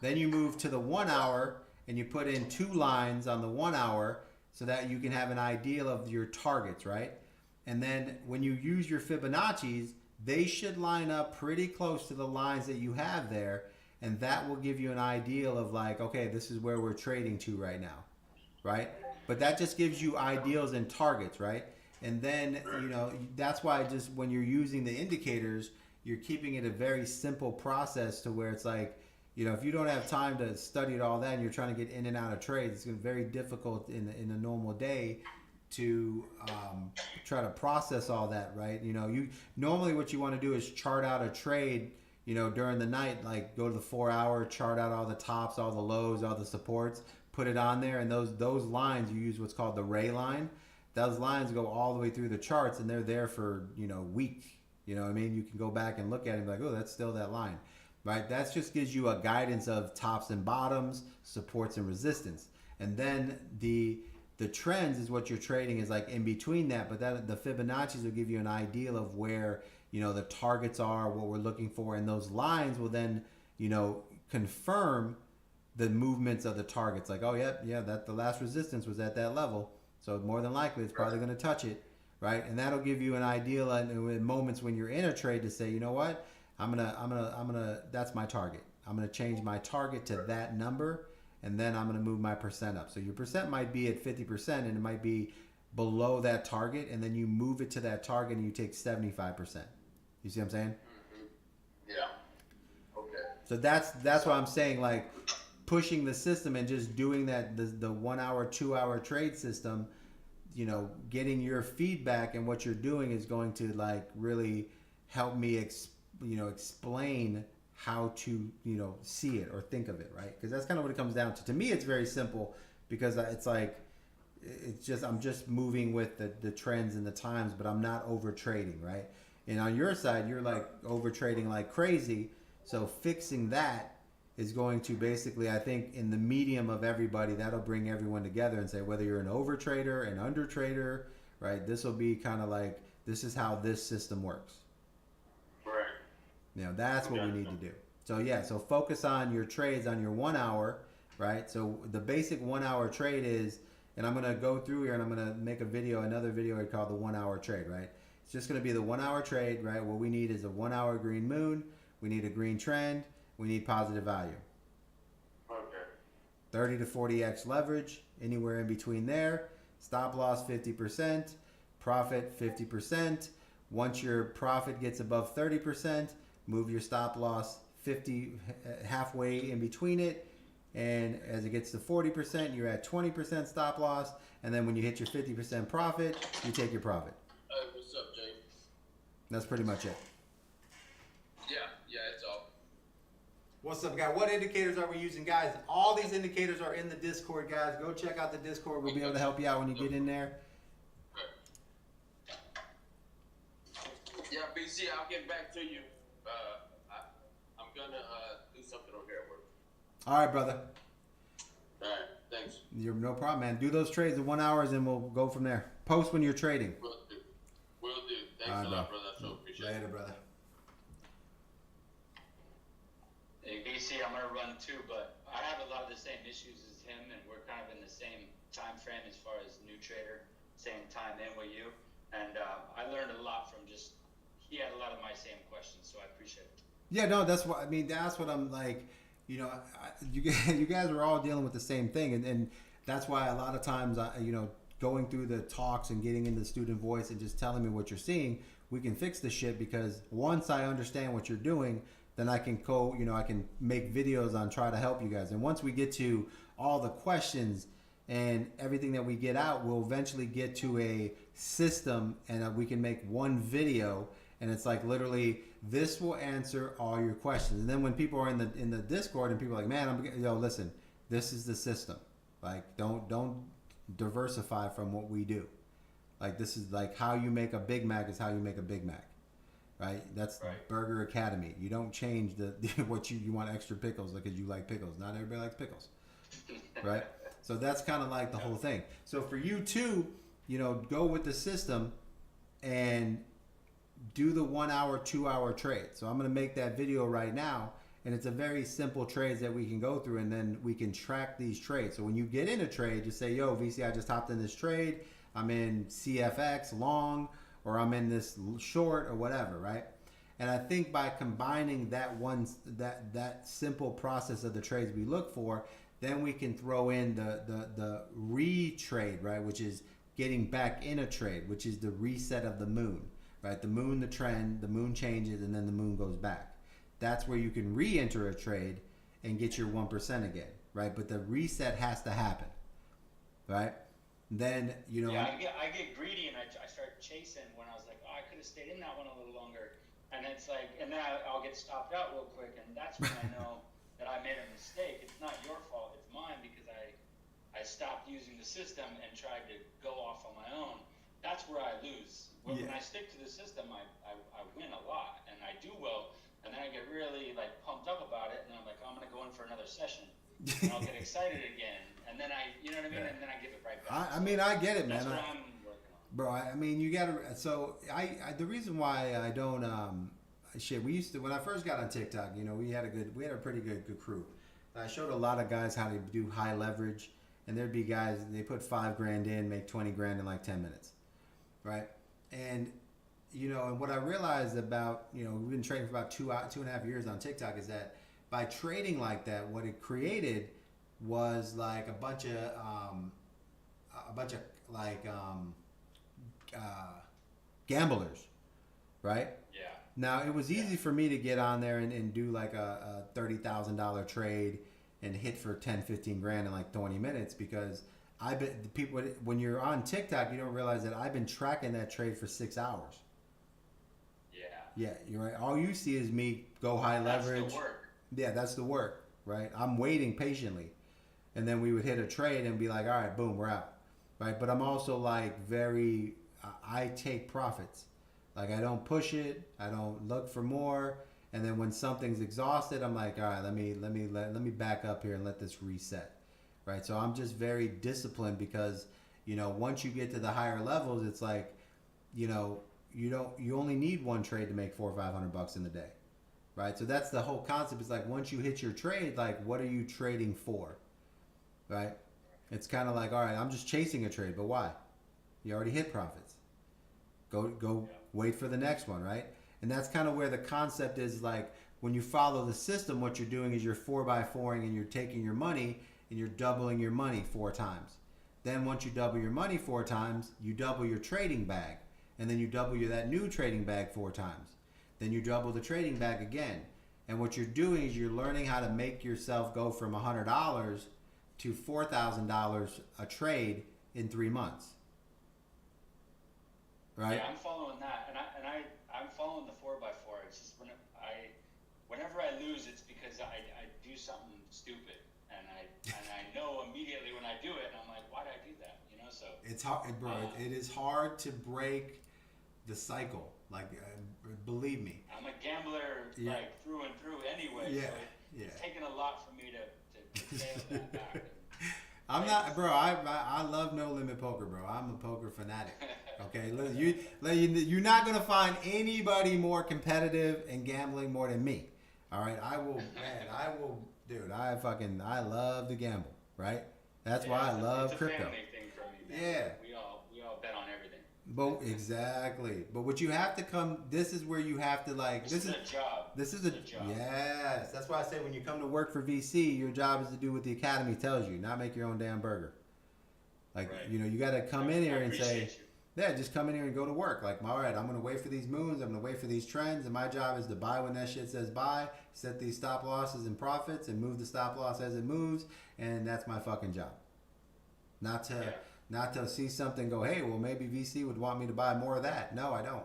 Then you move to the 1 hour and you put in 2 lines on the 1 hour, so that you can have an idea of your targets, right? And then when you use your Fibonacci's, they should line up pretty close to the lines that you have there, and that will give you an idea of like, okay, this is where we're trading to right now, right? But that just gives you ideals and targets, right? And then, you know, that's why just when you're using the indicators, you're keeping it a very simple process to where it's like, you know, if you don't have time to study it all that and you're trying to get in and out of trades, it's going to be very difficult in a normal day to try to process all that, right? You know, normally what you want to do is chart out a trade, you know, during the night, like go to the 4 hour, chart out all the tops, all the lows, all the supports, put it on there, and those lines, you use what's called the Ray line. Those lines go all the way through the charts, and they're there for, you know, weeks. You know what I mean? You can go back and look at it and be like, oh, that's still that line. Right, that just gives you a guidance of tops and bottoms, supports and resistance, and then the trends is what you're trading is like in between that. But that the Fibonacci's will give you an idea of where, you know, the targets are, what we're looking for, and those lines will then, you know, confirm the movements of the targets. Like, oh yeah, that the last resistance was at that level, so more than likely it's probably going to touch it, right? And that'll give you an idea in moments when you're in a trade to say, you know what? I'm gonna. That's my target. I'm gonna change my target to that number, and then I'm gonna move my percent up. So your percent might be at 50%, and it might be below that target, and then you move it to that target, and you take 75%. You see what I'm saying? Mm-hmm. Yeah. Okay. So that's what I'm saying. Like pushing the system and just doing that the 1 hour, 2 hour trade system. You know, getting your feedback and what you're doing is going to like really help me explain how to, you know, see it or think of it, right? Because that's kind of what it comes down to. To me, it's very simple because it's like it's just I'm just moving with the trends and the times, but I'm not over trading, right? And on your side, you're like over trading like crazy. So fixing that is going to basically, I think, in the medium of everybody, that'll bring everyone together and say whether you're an over trader, an under trader, right? This will be kind of like this is how this system works. Right. You know, that's what we need to do. So yeah, so focus on your trades on your 1 hour, right? So the basic 1 hour trade is, and I'm gonna go through here and I'm gonna make another video called the 1 hour trade, right? It's just gonna be the 1 hour trade, right? What we need is a 1 hour green moon, we need a green trend, we need positive value. Okay. 30 to 40x leverage, anywhere in between there. Stop loss 50%, profit 50%. Once your profit gets above 30%, move your stop loss 50 halfway in between it. And as it gets to 40%, you're at 20% stop loss. And then when you hit your 50% profit, you take your profit. Hey, what's up, Jay? That's pretty much it. Yeah, it's all. What's up, guys? What indicators are we using, guys? All these indicators are in the Discord, guys. Go check out the Discord. We'll be able to help you out when you get in there. Yeah, BC, I'll get back to you. I'm gonna do something over here at work. All right, brother. All right, thanks. You're no problem, man. Do those trades in 1 hour, and we'll go from there. Post when you're trading. Will do. Will do. Thanks All right, a lot, bro. brother. I so appreciate it. Later, brother. Hey, BC, I'm gonna run too, but I have a lot of the same issues as him, and we're kind of in the same time frame as far as new trader, same time in with you. And I learned a lot from he had a lot of my same questions, so I appreciate it. Yeah, no, that's what I mean. That's what I'm like. You know, you guys are all dealing with the same thing, and that's why a lot of times, going through the talks and getting into the student voice and just telling me what you're seeing, we can fix the shit because once I understand what you're doing, then I can I can make videos on try to help you guys. And once we get to all the questions and everything that we get out, we'll eventually get to a system and we can make one video. And it's like literally, this will answer all your questions. And then when people are in the Discord and people are like, man, listen, this is the system. Like, don't diversify from what we do. Like, this is like how you make a Big Mac is how you make a Big Mac, right? That's right. Burger Academy. You don't change what you want extra pickles because you like pickles. Not everybody likes pickles, right? So that's kind of like the whole thing. So for you too, go with the system and do the 1 hour, 2 hour trade. So I'm going to make that video right now. And it's a very simple trades that we can go through and then we can track these trades. So when you get in a trade, just say, yo, VC, I just hopped in this trade. I'm in CFX long, or I'm in this short or whatever, right? And I think by combining that simple process of the trades we look for, then we can throw in the re-trade, right? Which is getting back in a trade, which is the reset of the moon. Right, the moon, the trend, the moon changes, and then the moon goes back. That's where you can re-enter a trade and get your 1% again, right? But the reset has to happen, right? Then Yeah, I get greedy and I start chasing when I was like, oh, I could have stayed in that one a little longer, and it's like, and then I'll get stopped out real quick, and that's when I know that I made a mistake. It's not your fault, it's mine because I stopped using the system and tried to go off on my own. That's where I lose. When I stick to the system, I win a lot, and I do well, and then I get really pumped up about it, and I'm like, oh, I'm gonna go in for another session, and I'll get excited again, and then you know what I mean, and then I give it right back. I mean, I get it, man. That's what I'm working on. Bro, I mean, you gotta. So the reason why I don't we used to when I first got on TikTok, we had a pretty good crew. I showed a lot of guys how to do high leverage, and there'd be guys they put $5,000 in, make 20 grand in like 10 minutes, right? And and what I realized about we've been trading for about 2.5 years on TikTok is that by trading like that, what it created was like a bunch of gamblers, right? Yeah. Now it was easy for me to get on there and do like a $30,000 trade and hit for 10-15 grand in like 20 minutes because people when you're on TikTok, you don't realize that I've been tracking that trade for 6 hours. Yeah, you're right. All you see is me go high leverage. That's the work. Yeah, that's the work, right? I'm waiting patiently, and then we would hit a trade and be like, all right, boom, we're out. right? But I'm also like very, I take profits. Like I don't push it. I don't look for more. And then when something's exhausted, I'm like, all right, let me back up here and let this reset, right? So I'm just very disciplined because, you know, once you get to the higher levels, it's like, you know, you only need one trade to make $400 or $500 in the day, right? So that's the whole concept. Is like once you hit your trade, like what are you trading for, right? It's kind of like, all right, I'm just chasing a trade, but why? You already hit profits. Go wait for the next one, right? And that's kind of where the concept is. Like when you follow the system, what you're doing is you're 4x4ing and you're taking your money and you're doubling your money 4 times. Then once you double your money 4 times, you double your trading bag, and then you double that new trading bag 4 times. Then you double the trading bag again. And what you're doing is you're learning how to make yourself go from $100 to $4,000 a trade in 3 months. Right? Yeah, I'm following that, and I'm following the 4x4. It's just whenever I lose, it's because I do something stupid, and I know immediately when I do it, and I'm like, why did I do that? You know, so it's hard, bro. It is hard to break the cycle. Like, believe me. I'm a gambler, like through and through anyway. Yeah, so it's taken a lot for me to nail that back. I'm not, bro. I love no limit poker, bro. I'm a poker fanatic. Okay, you're not gonna find anybody more competitive and gambling more than me. All right, I will, dude. I love to gamble. Right? That's why I love it's crypto. A family thing for me, man. Yeah. We all bet on everything. But exactly. But what you have to come. This is where you have to like. This is a job. This is a job. Yes, that's why I say when you come to work for VC, your job is to do what the academy tells you, not make your own damn burger. Like you know, you got to come in here and say, yeah, just come in here and go to work. Like, all right, I'm gonna wait for these moons. I'm gonna wait for these trends, and my job is to buy when that shit says buy, set these stop losses and profits, and move the stop loss as it moves, and that's my fucking job. Not to see something go, hey, well maybe VC would want me to buy more of that. No, I don't.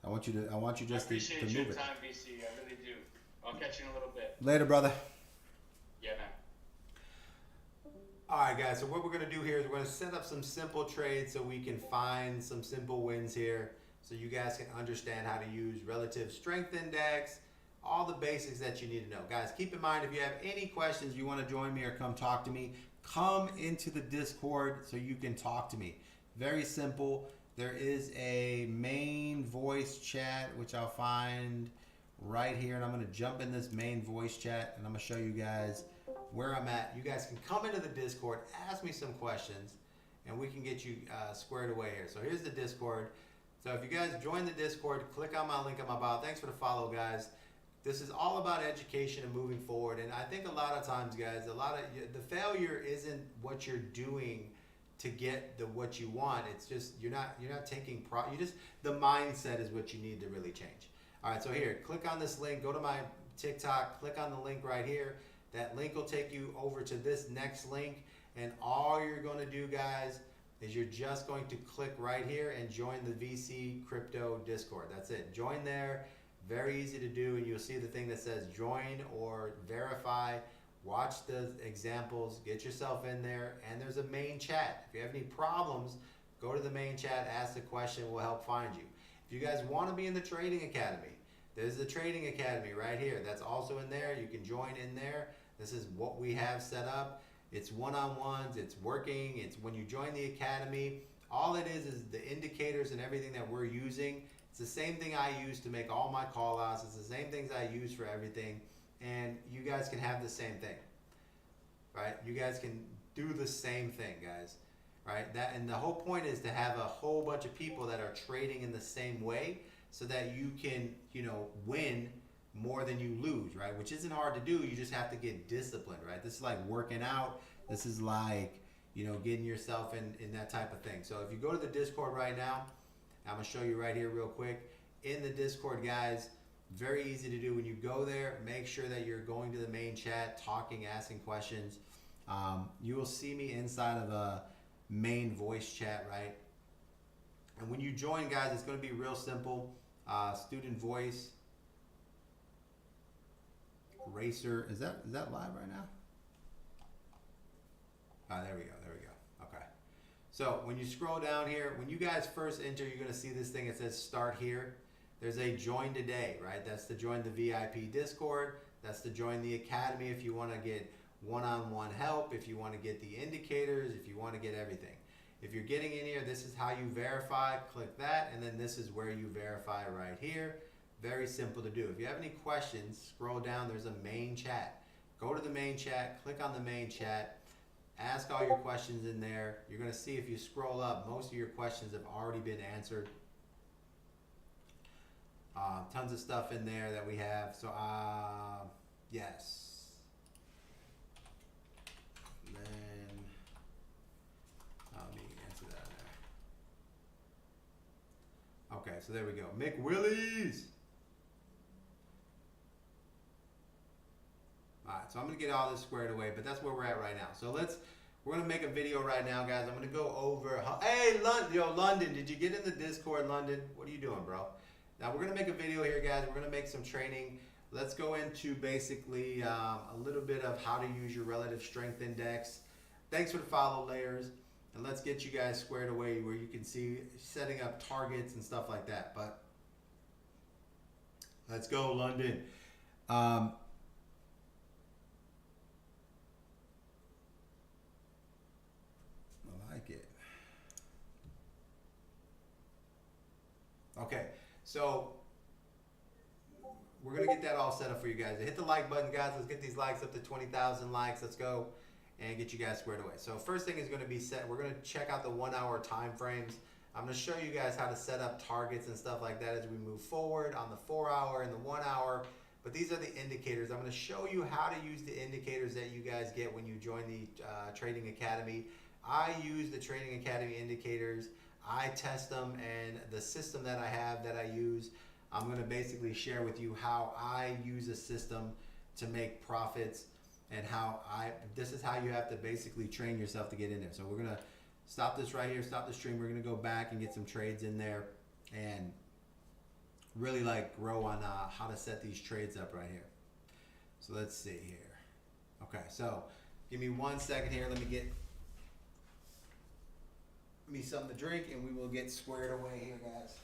I want you just to move it. I appreciate your time, VC. I really do. I'll catch you in a little bit. Later, brother. Yeah, man. All right, guys. So what we're gonna do here is we're gonna set up some simple trades so we can find some simple wins here, so you guys can understand how to use relative strength index, all the basics that you need to know. Guys, keep in mind if you have any questions, you want to join me or come talk to me, come into the Discord so you can talk to me. Very simple. There is a main voice chat, which I'll find right here. And I'm going to jump in this main voice chat and I'm going to show you guys where I'm at. You guys can come into the Discord, ask me some questions, and we can get you squared away here. So here's the Discord. So if you guys join the Discord, click on my link on my bio. Thanks for the follow, guys. This is all about education and moving forward. And I think a lot of times, guys, the failure isn't what you're doing to get what you want. It's just you're not taking the mindset is what you need to really change. All right, so here, click on this link, go to my TikTok, click on the link right here. That link will take you over to this next link, and all you're going to do, guys, is you're just going to click right here and join the VC Crypto Discord. That's it. Join there. Very easy to do, and you'll see the thing that says join or verify. Watch the examples, get yourself in there, and there's a main chat. If you have any problems, go to the main chat, ask the question, we'll help find you. If you guys want to be in the Trading Academy, there's the Trading Academy right here. That's also in there. You can join in there. This is what we have set up. It's one-on-ones, it's working, it's when you join the Academy, all it is the indicators and everything that we're using. It's the same thing I use to make all my call outs. It's the same things I use for everything. And you guys can have the same thing, right? You guys can do the same thing, guys, right? And the whole point is to have a whole bunch of people that are trading in the same way so that you can, win more than you lose, right? Which isn't hard to do. You just have to get disciplined, right? This is like working out. This is like, getting yourself in that type of thing. So if you go to the Discord right now, I'm going to show you right here real quick. In the Discord, guys, very easy to do. When you go there, make sure that you're going to the main chat, talking, asking questions. You will see me inside of a main voice chat, right? And when you join, guys, it's going to be real simple. Student voice. Racer. Is that live right now? There we go. Okay. So when you scroll down here, when you guys first enter, you're gonna see this thing that says start here. There's a join today, right? That's to join the VIP Discord. That's to join the Academy if you wanna get one-on-one help, if you wanna get the indicators, if you wanna get everything. If you're getting in here, this is how you verify, click that, and then this is where you verify right here. Very simple to do. If you have any questions, scroll down, there's a main chat. Go to the main chat, click on the main chat, ask all your questions in there. You're gonna see if you scroll up, most of your questions have already been answered. Tons of stuff in there that we have. So, yes. Then, let me answer that there. Okay, so there we go. McWillies. Alright, so I'm going to get all this squared away, but that's where we're at right now. So we're going to make a video right now, guys. I'm going to go over, hey, London, did you get in the Discord, London? What are you doing, bro? Now, we're going to make a video here, guys. We're going to make some training. Let's go into basically a little bit of how to use your relative strength index. Thanks for the follow, layers. And let's get you guys squared away where you can see setting up targets and stuff like that. But let's go, London. I like it. Okay, so we're going to get that all set up for you guys. Hit the like button, guys. Let's get these likes up to 20,000 likes. Let's go and get you guys squared away. So first thing is going to be set. We're going to check out the 1 hour time frames. I'm going to show you guys how to set up targets and stuff like that as we move forward on the 4 hour and the 1 hour. But these are the indicators. I'm going to show you how to use the indicators that you guys get when you join the Trading Academy. I use the Trading Academy indicators. I test them, and the system that I have that I use, I'm going to basically share with you how I use a system to make profits, and this is how you have to basically train yourself to get in there. So we're going to stop this right here, stop the stream. We're going to go back and get some trades in there and really grow on how to set these trades up right here. So let's see here. Okay, so give me 1 second here. Let me get me something to drink and we will get squared away here, guys.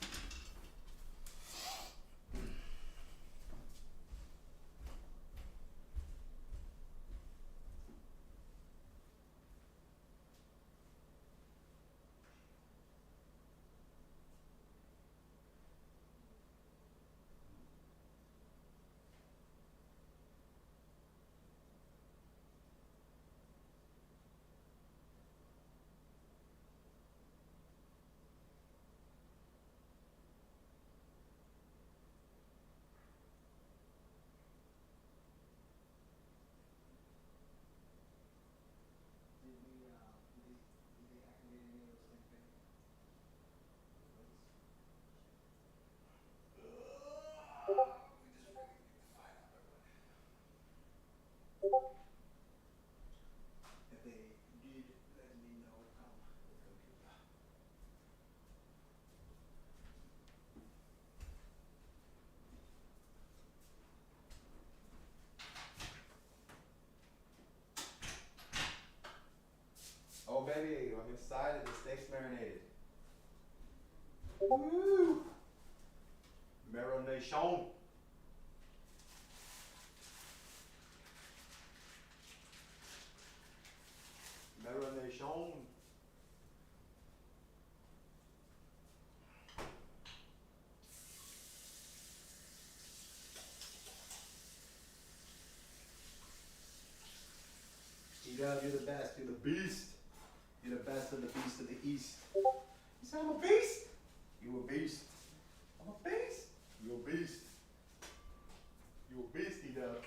If they did, let me know. Come with computer. Oh baby, I'm excited. The steak's marinated. Woo! Marination. Marination. T-Dub, you're the best. You're the beast. You're the best of the beast of the east. You say I'm a beast? You a beast. I'm a beast. You a beast. You a beast, T-Dub.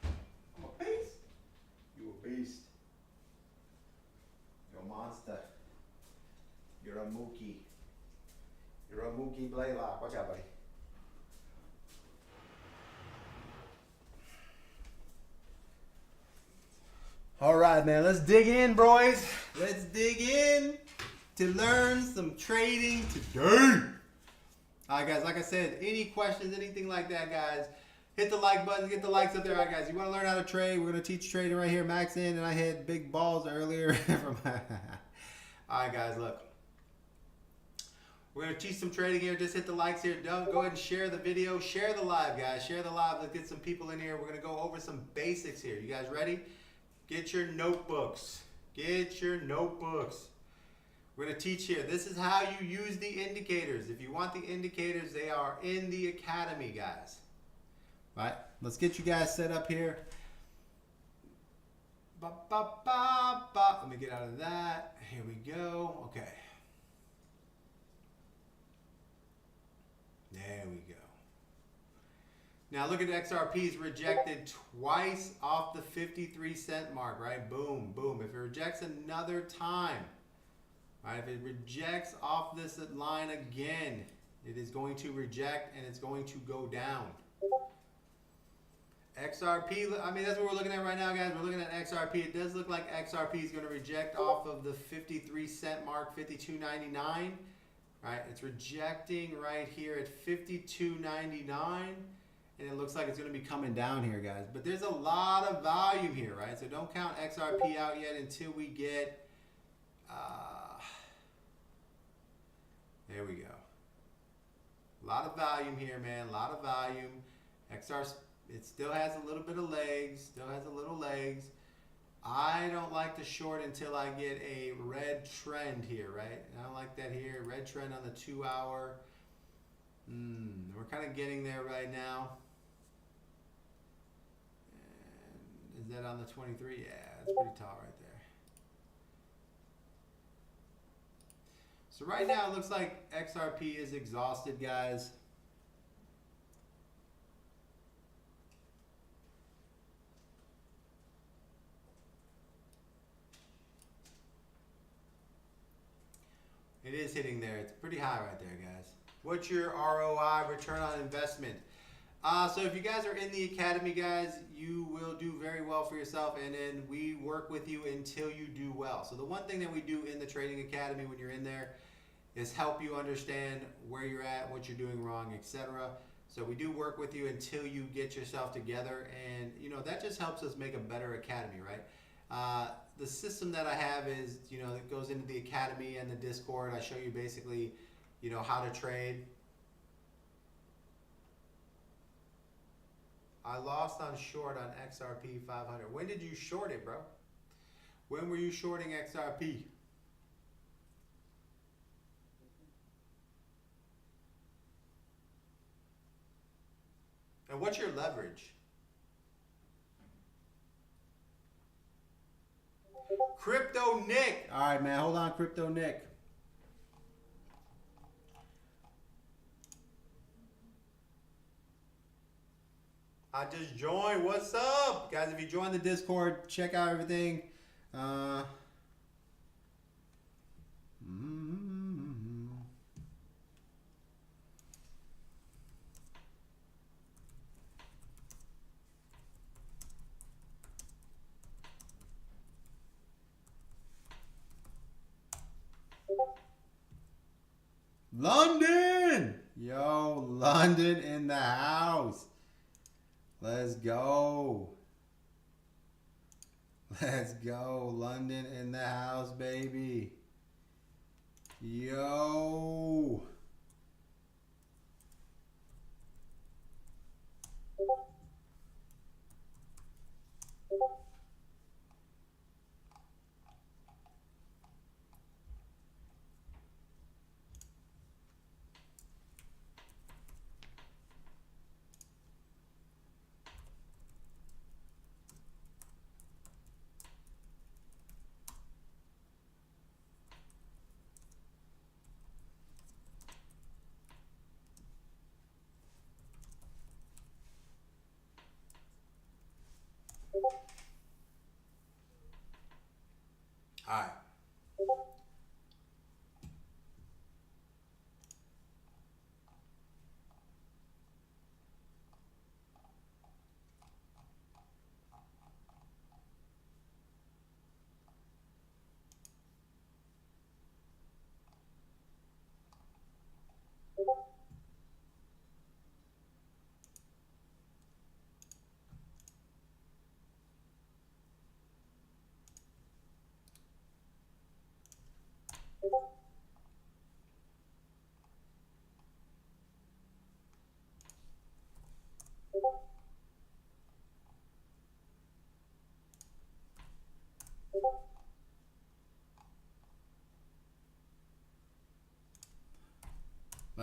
I'm a beast. You a beast. You're a monster. You're a Mookie. You're a Mookie Blaylock. What up, buddy? All right, man. Let's dig in, boys. Let's dig in to learn some trading today. All right, guys. Like I said, any questions, anything like that, guys, hit the like button. Get the likes up there. All right, guys. You want to learn how to trade? We're going to teach trading right here. Max in, and I had big balls earlier. All right, guys, look. We're going to teach some trading here. Just hit the likes here. Go ahead and share the video. Share the live, guys. Share the live. Let's get some people in here. We're going to go over some basics here. You guys ready? Get your notebooks. Get your notebooks. We're going to teach here. This is how you use the indicators. If you want the indicators, they are in the academy, guys. All right? Let's get you guys set up here. Ba, ba, ba, ba. Let me get out of that. Here we go. Okay. There we go. Now look at XRP's rejected twice off the 53-cent mark, right? Boom, boom. If it rejects another time, right? If it rejects off this line again, it is going to reject and it's going to go down. XRP, I mean, that's what we're looking at right now, guys. We're looking at XRP. It does look like XRP is going to reject off of the 53-cent mark, 52.99. Right, it's rejecting right here at 52.99, and it looks like it's going to be coming down here, guys. But there's a lot of volume here, right? So don't count XRP out yet until we get. There we go. A lot of volume here, man. A lot of volume. XR, it still has a little bit of legs. Still has a little legs. I don't like to short until I get a red trend here, right? I don't like that here. Red trend on the 2 hour. We're kind of getting there right now. And is that on the 23? Yeah, that's pretty tall right there. So right now it looks like XRP is exhausted, guys. It is hitting there. It's pretty high right there, guys. What's your ROI, return on investment? So if you guys are in the academy, guys, you will do very well for yourself, and then we work with you until you do well. So the one thing that we do in the trading academy when you're in there is help you understand where you're at, what you're doing wrong, etc. So we do work with you until you get yourself together, and you know that just helps us make a better academy, right? The system that I have is, you know, it goes into the academy and the Discord. I show you basically, you know, how to trade. I lost on short on XRP 500. When did you short it, bro? When were you shorting XRP? And what's your leverage? Crypto Nick. All right, man. Hold on, Crypto Nick. I just joined. What's up? Guys, if you join the Discord, check out everything. London! Yo, London in the house. Let's go. Let's go. London in the house, baby. Yo. All right.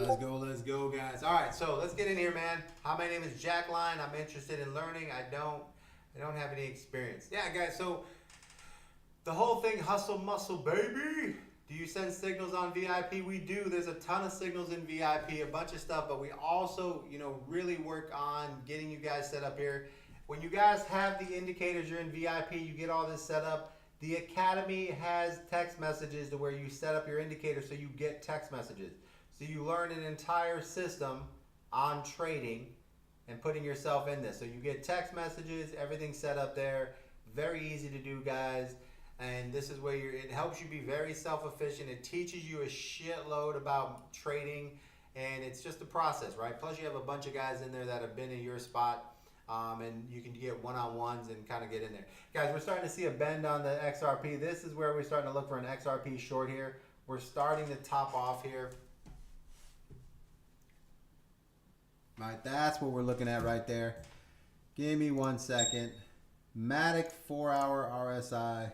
let's go, guys. All right, so let's get in here, man. Hi, my name is Jack Line. I'm interested in learning. I don't have any experience. Yeah, guys. So the whole thing, hustle muscle, baby. Do you send signals on VIP? We do. There's a ton of signals in VIP, a bunch of stuff, but we also, really work on getting you guys set up here. When you guys have the indicators, you're in VIP, you get all this set up. The Academy has text messages to where you set up your indicator so you get text messages. So you learn an entire system on trading and putting yourself in this. So you get text messages, everything's set up there. Very easy to do, guys. And this is where it helps you be very self-efficient. It teaches you a shitload about trading, and it's just a process, right? Plus, you have a bunch of guys in there that have been in your spot, and you can get one-on-ones and kind of get in there. Guys, we're starting to see a bend on the XRP. This is where we're starting to look for an XRP short here. We're starting to top off here. All right, that's what we're looking at right there. Give me 1 second. Matic 4-hour RSI.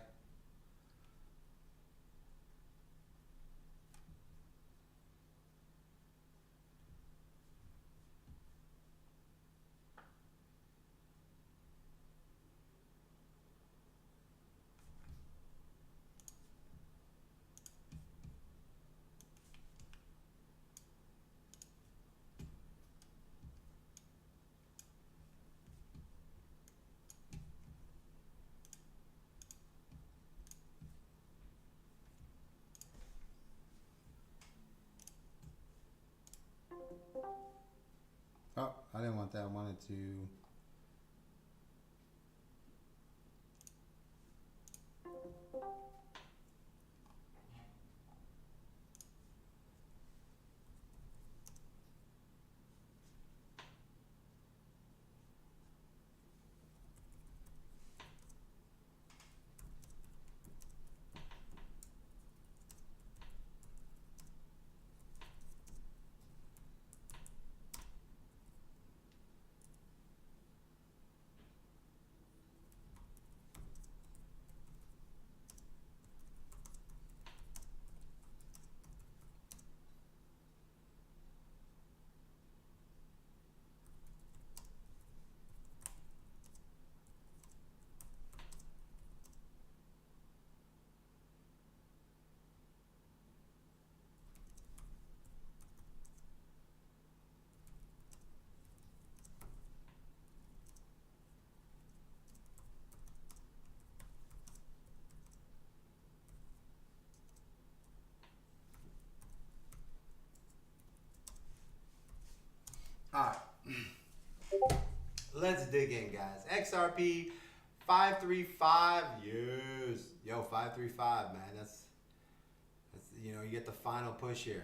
Oh, I didn't want that. I wanted to... All right, let's dig in, guys. XRP 535, yes, yo, 535, man. That's you get the final push here.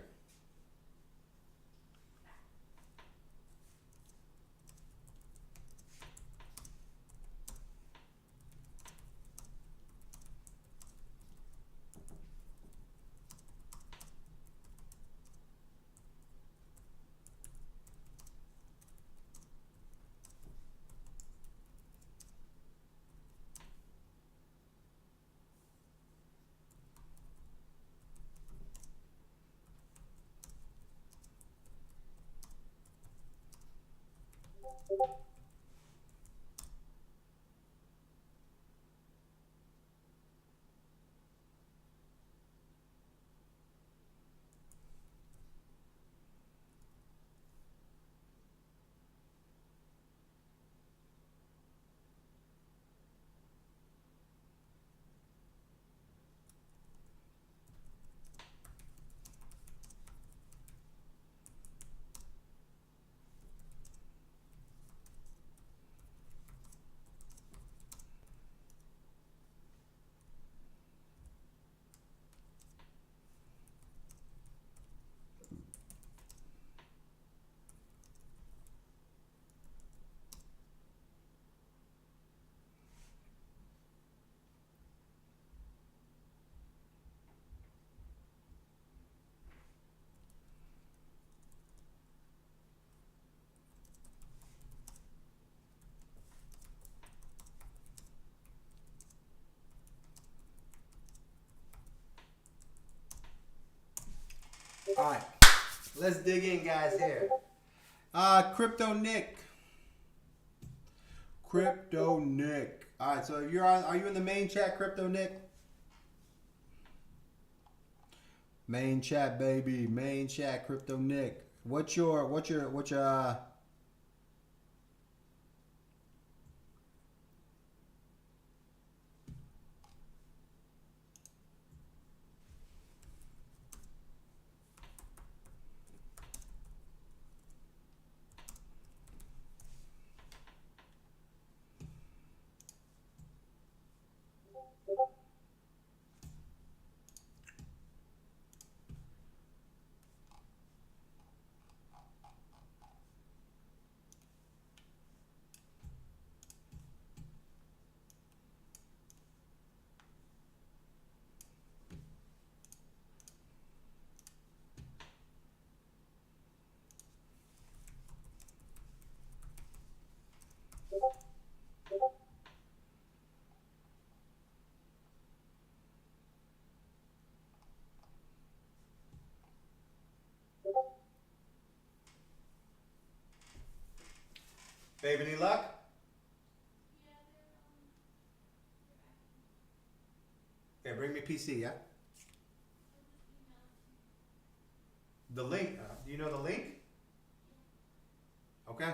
All right, Let's dig in, guys. Here, Crypto Nick. Crypto Nick. All right, so you're on. Are you in the main chat, Crypto Nick? Main chat, baby. Main chat, Crypto Nick. What's your baby? Any luck? Okay, bring me PC. Yeah. The link. Do you know the link? Okay.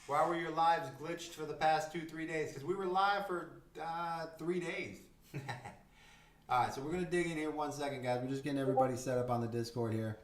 Why were your lives glitched for the past 2-3 days? Because we were live for 3 days. All right, so we're gonna dig in here 1 second, guys. We're just getting everybody set up on the Discord here.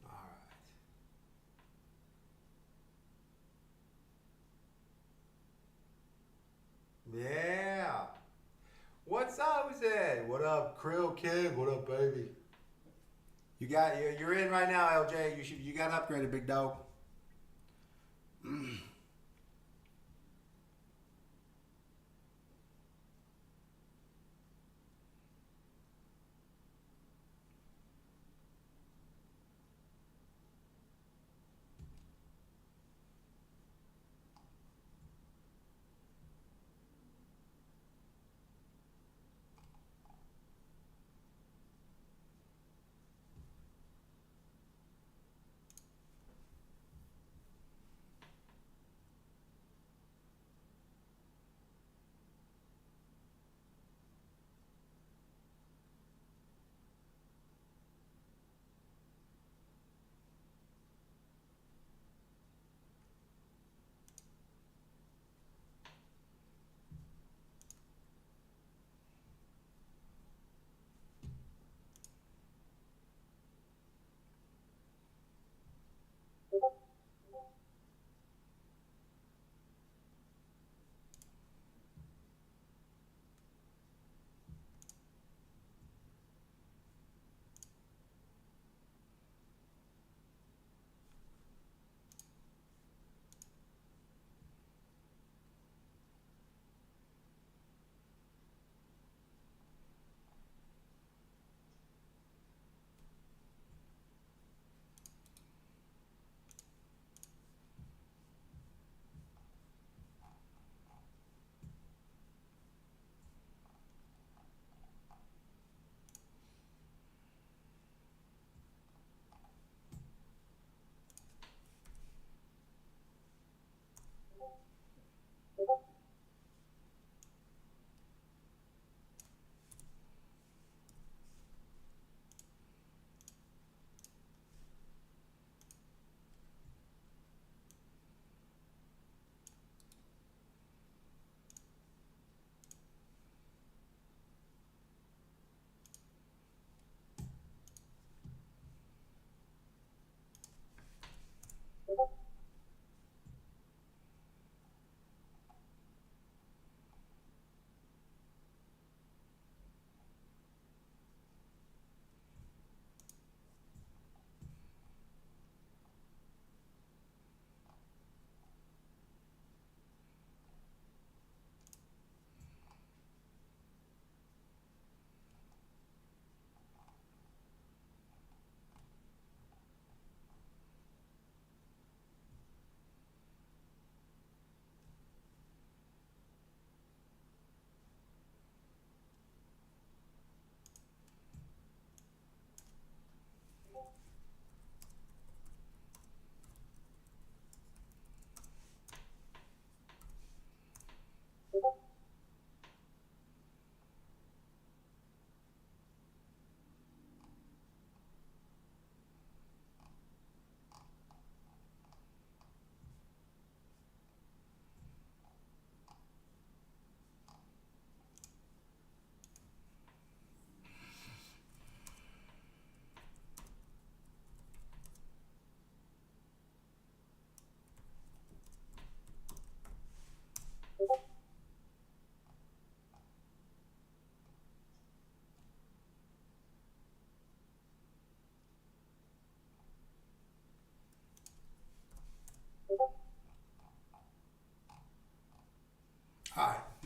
All right. Yeah. What's up, Zed? What up, Krill Kid? What up, baby? You're in right now, LJ. You got upgraded, big dog.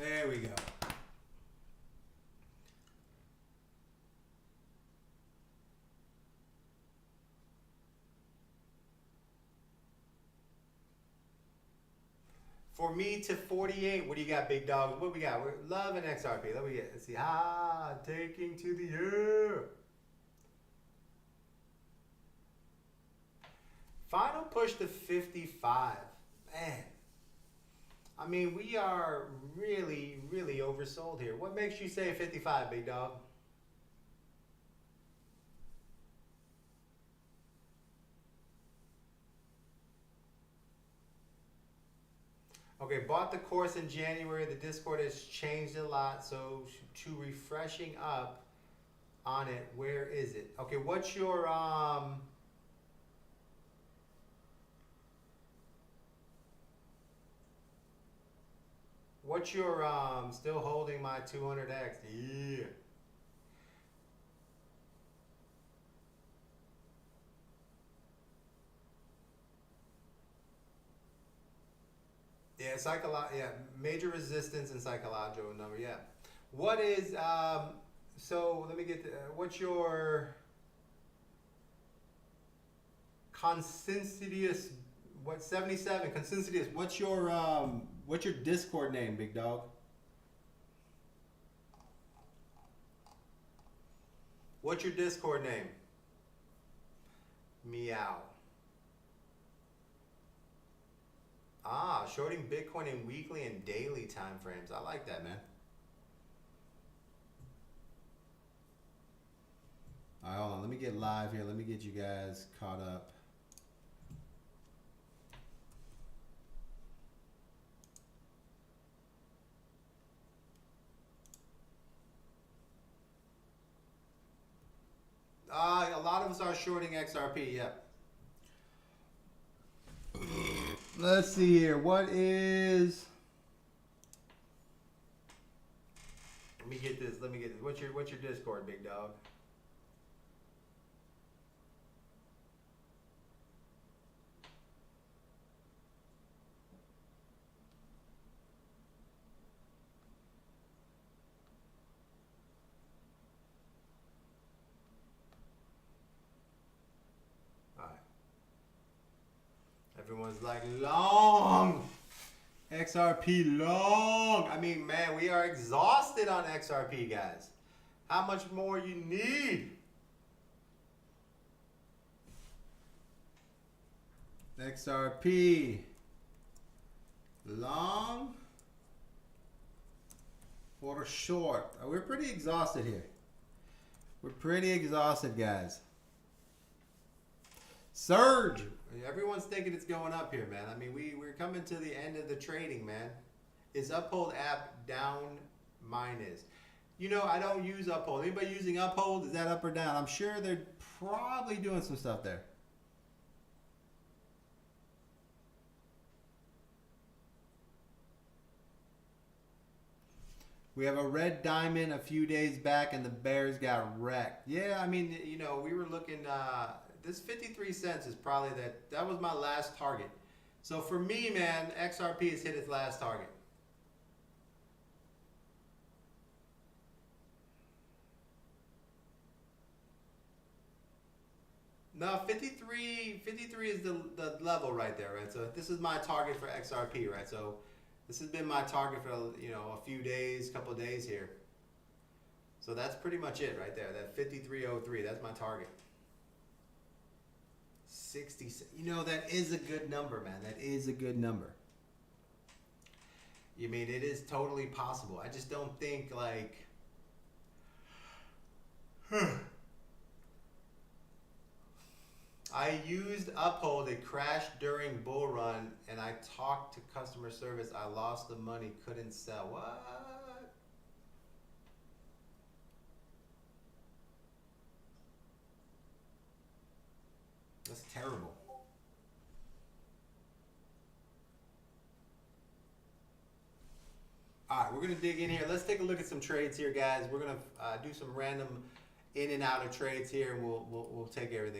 There we go. For me to 48, what do you got, big dog? What we got? We're loving XRP. Let's see. Taking to the air. Final push to 55. Man. I mean, we are really, really oversold here. What makes you say 55, big dog? Okay, bought the course in January. The Discord has changed a lot, so to refreshing up on it, where is it? Okay, what's your still holding my 200x? Yeah. Yeah, major resistance and psychological number. Yeah, what is so let me get what's your consensus? What 77 consensus? What's your Discord name, big dog? What's your Discord name? Meow. Shorting Bitcoin in weekly and daily time frames. I like that, man. All right, hold on. Let me get live here. Let me get you guys caught up. A lot of us are shorting XRP, yeah. Let's see here. What is? Let me get this. What's your Discord, big dog? Everyone's like, long! XRP long! I mean, man, we are exhausted on XRP, guys. How much more you need? XRP long or short? We're pretty exhausted here. We're pretty exhausted, guys. Surge! Everyone's thinking it's going up here, man. I mean, we're coming to the end of the trading, man. Is Uphold app down? Mine is. You know, I don't use Uphold. Anybody using Uphold? Is that up or down? I'm sure they're probably doing some stuff there. We have a red diamond a few days back, and the bears got wrecked. Yeah, I mean, you know, we were looking... this 53 cents is probably that was my last target. So for me, man, XRP has hit its last target. No, 53 is the level right there, right? So this is my target for XRP, right? So this has been my target for, you know, a few days, couple of days here. So that's pretty much it right there. That 53.03, that's my target. 60, you know, that is a good number, man. That is a good number. You mean, it is totally possible. I just don't think, like... I used Uphold. It crashed during bull run, and I talked to customer service. I lost the money, couldn't sell. What? That's terrible. All right, we're going to dig in here. Let's take a look at some trades here, guys. We're going to do some random in and out of trades here, and we'll take everything.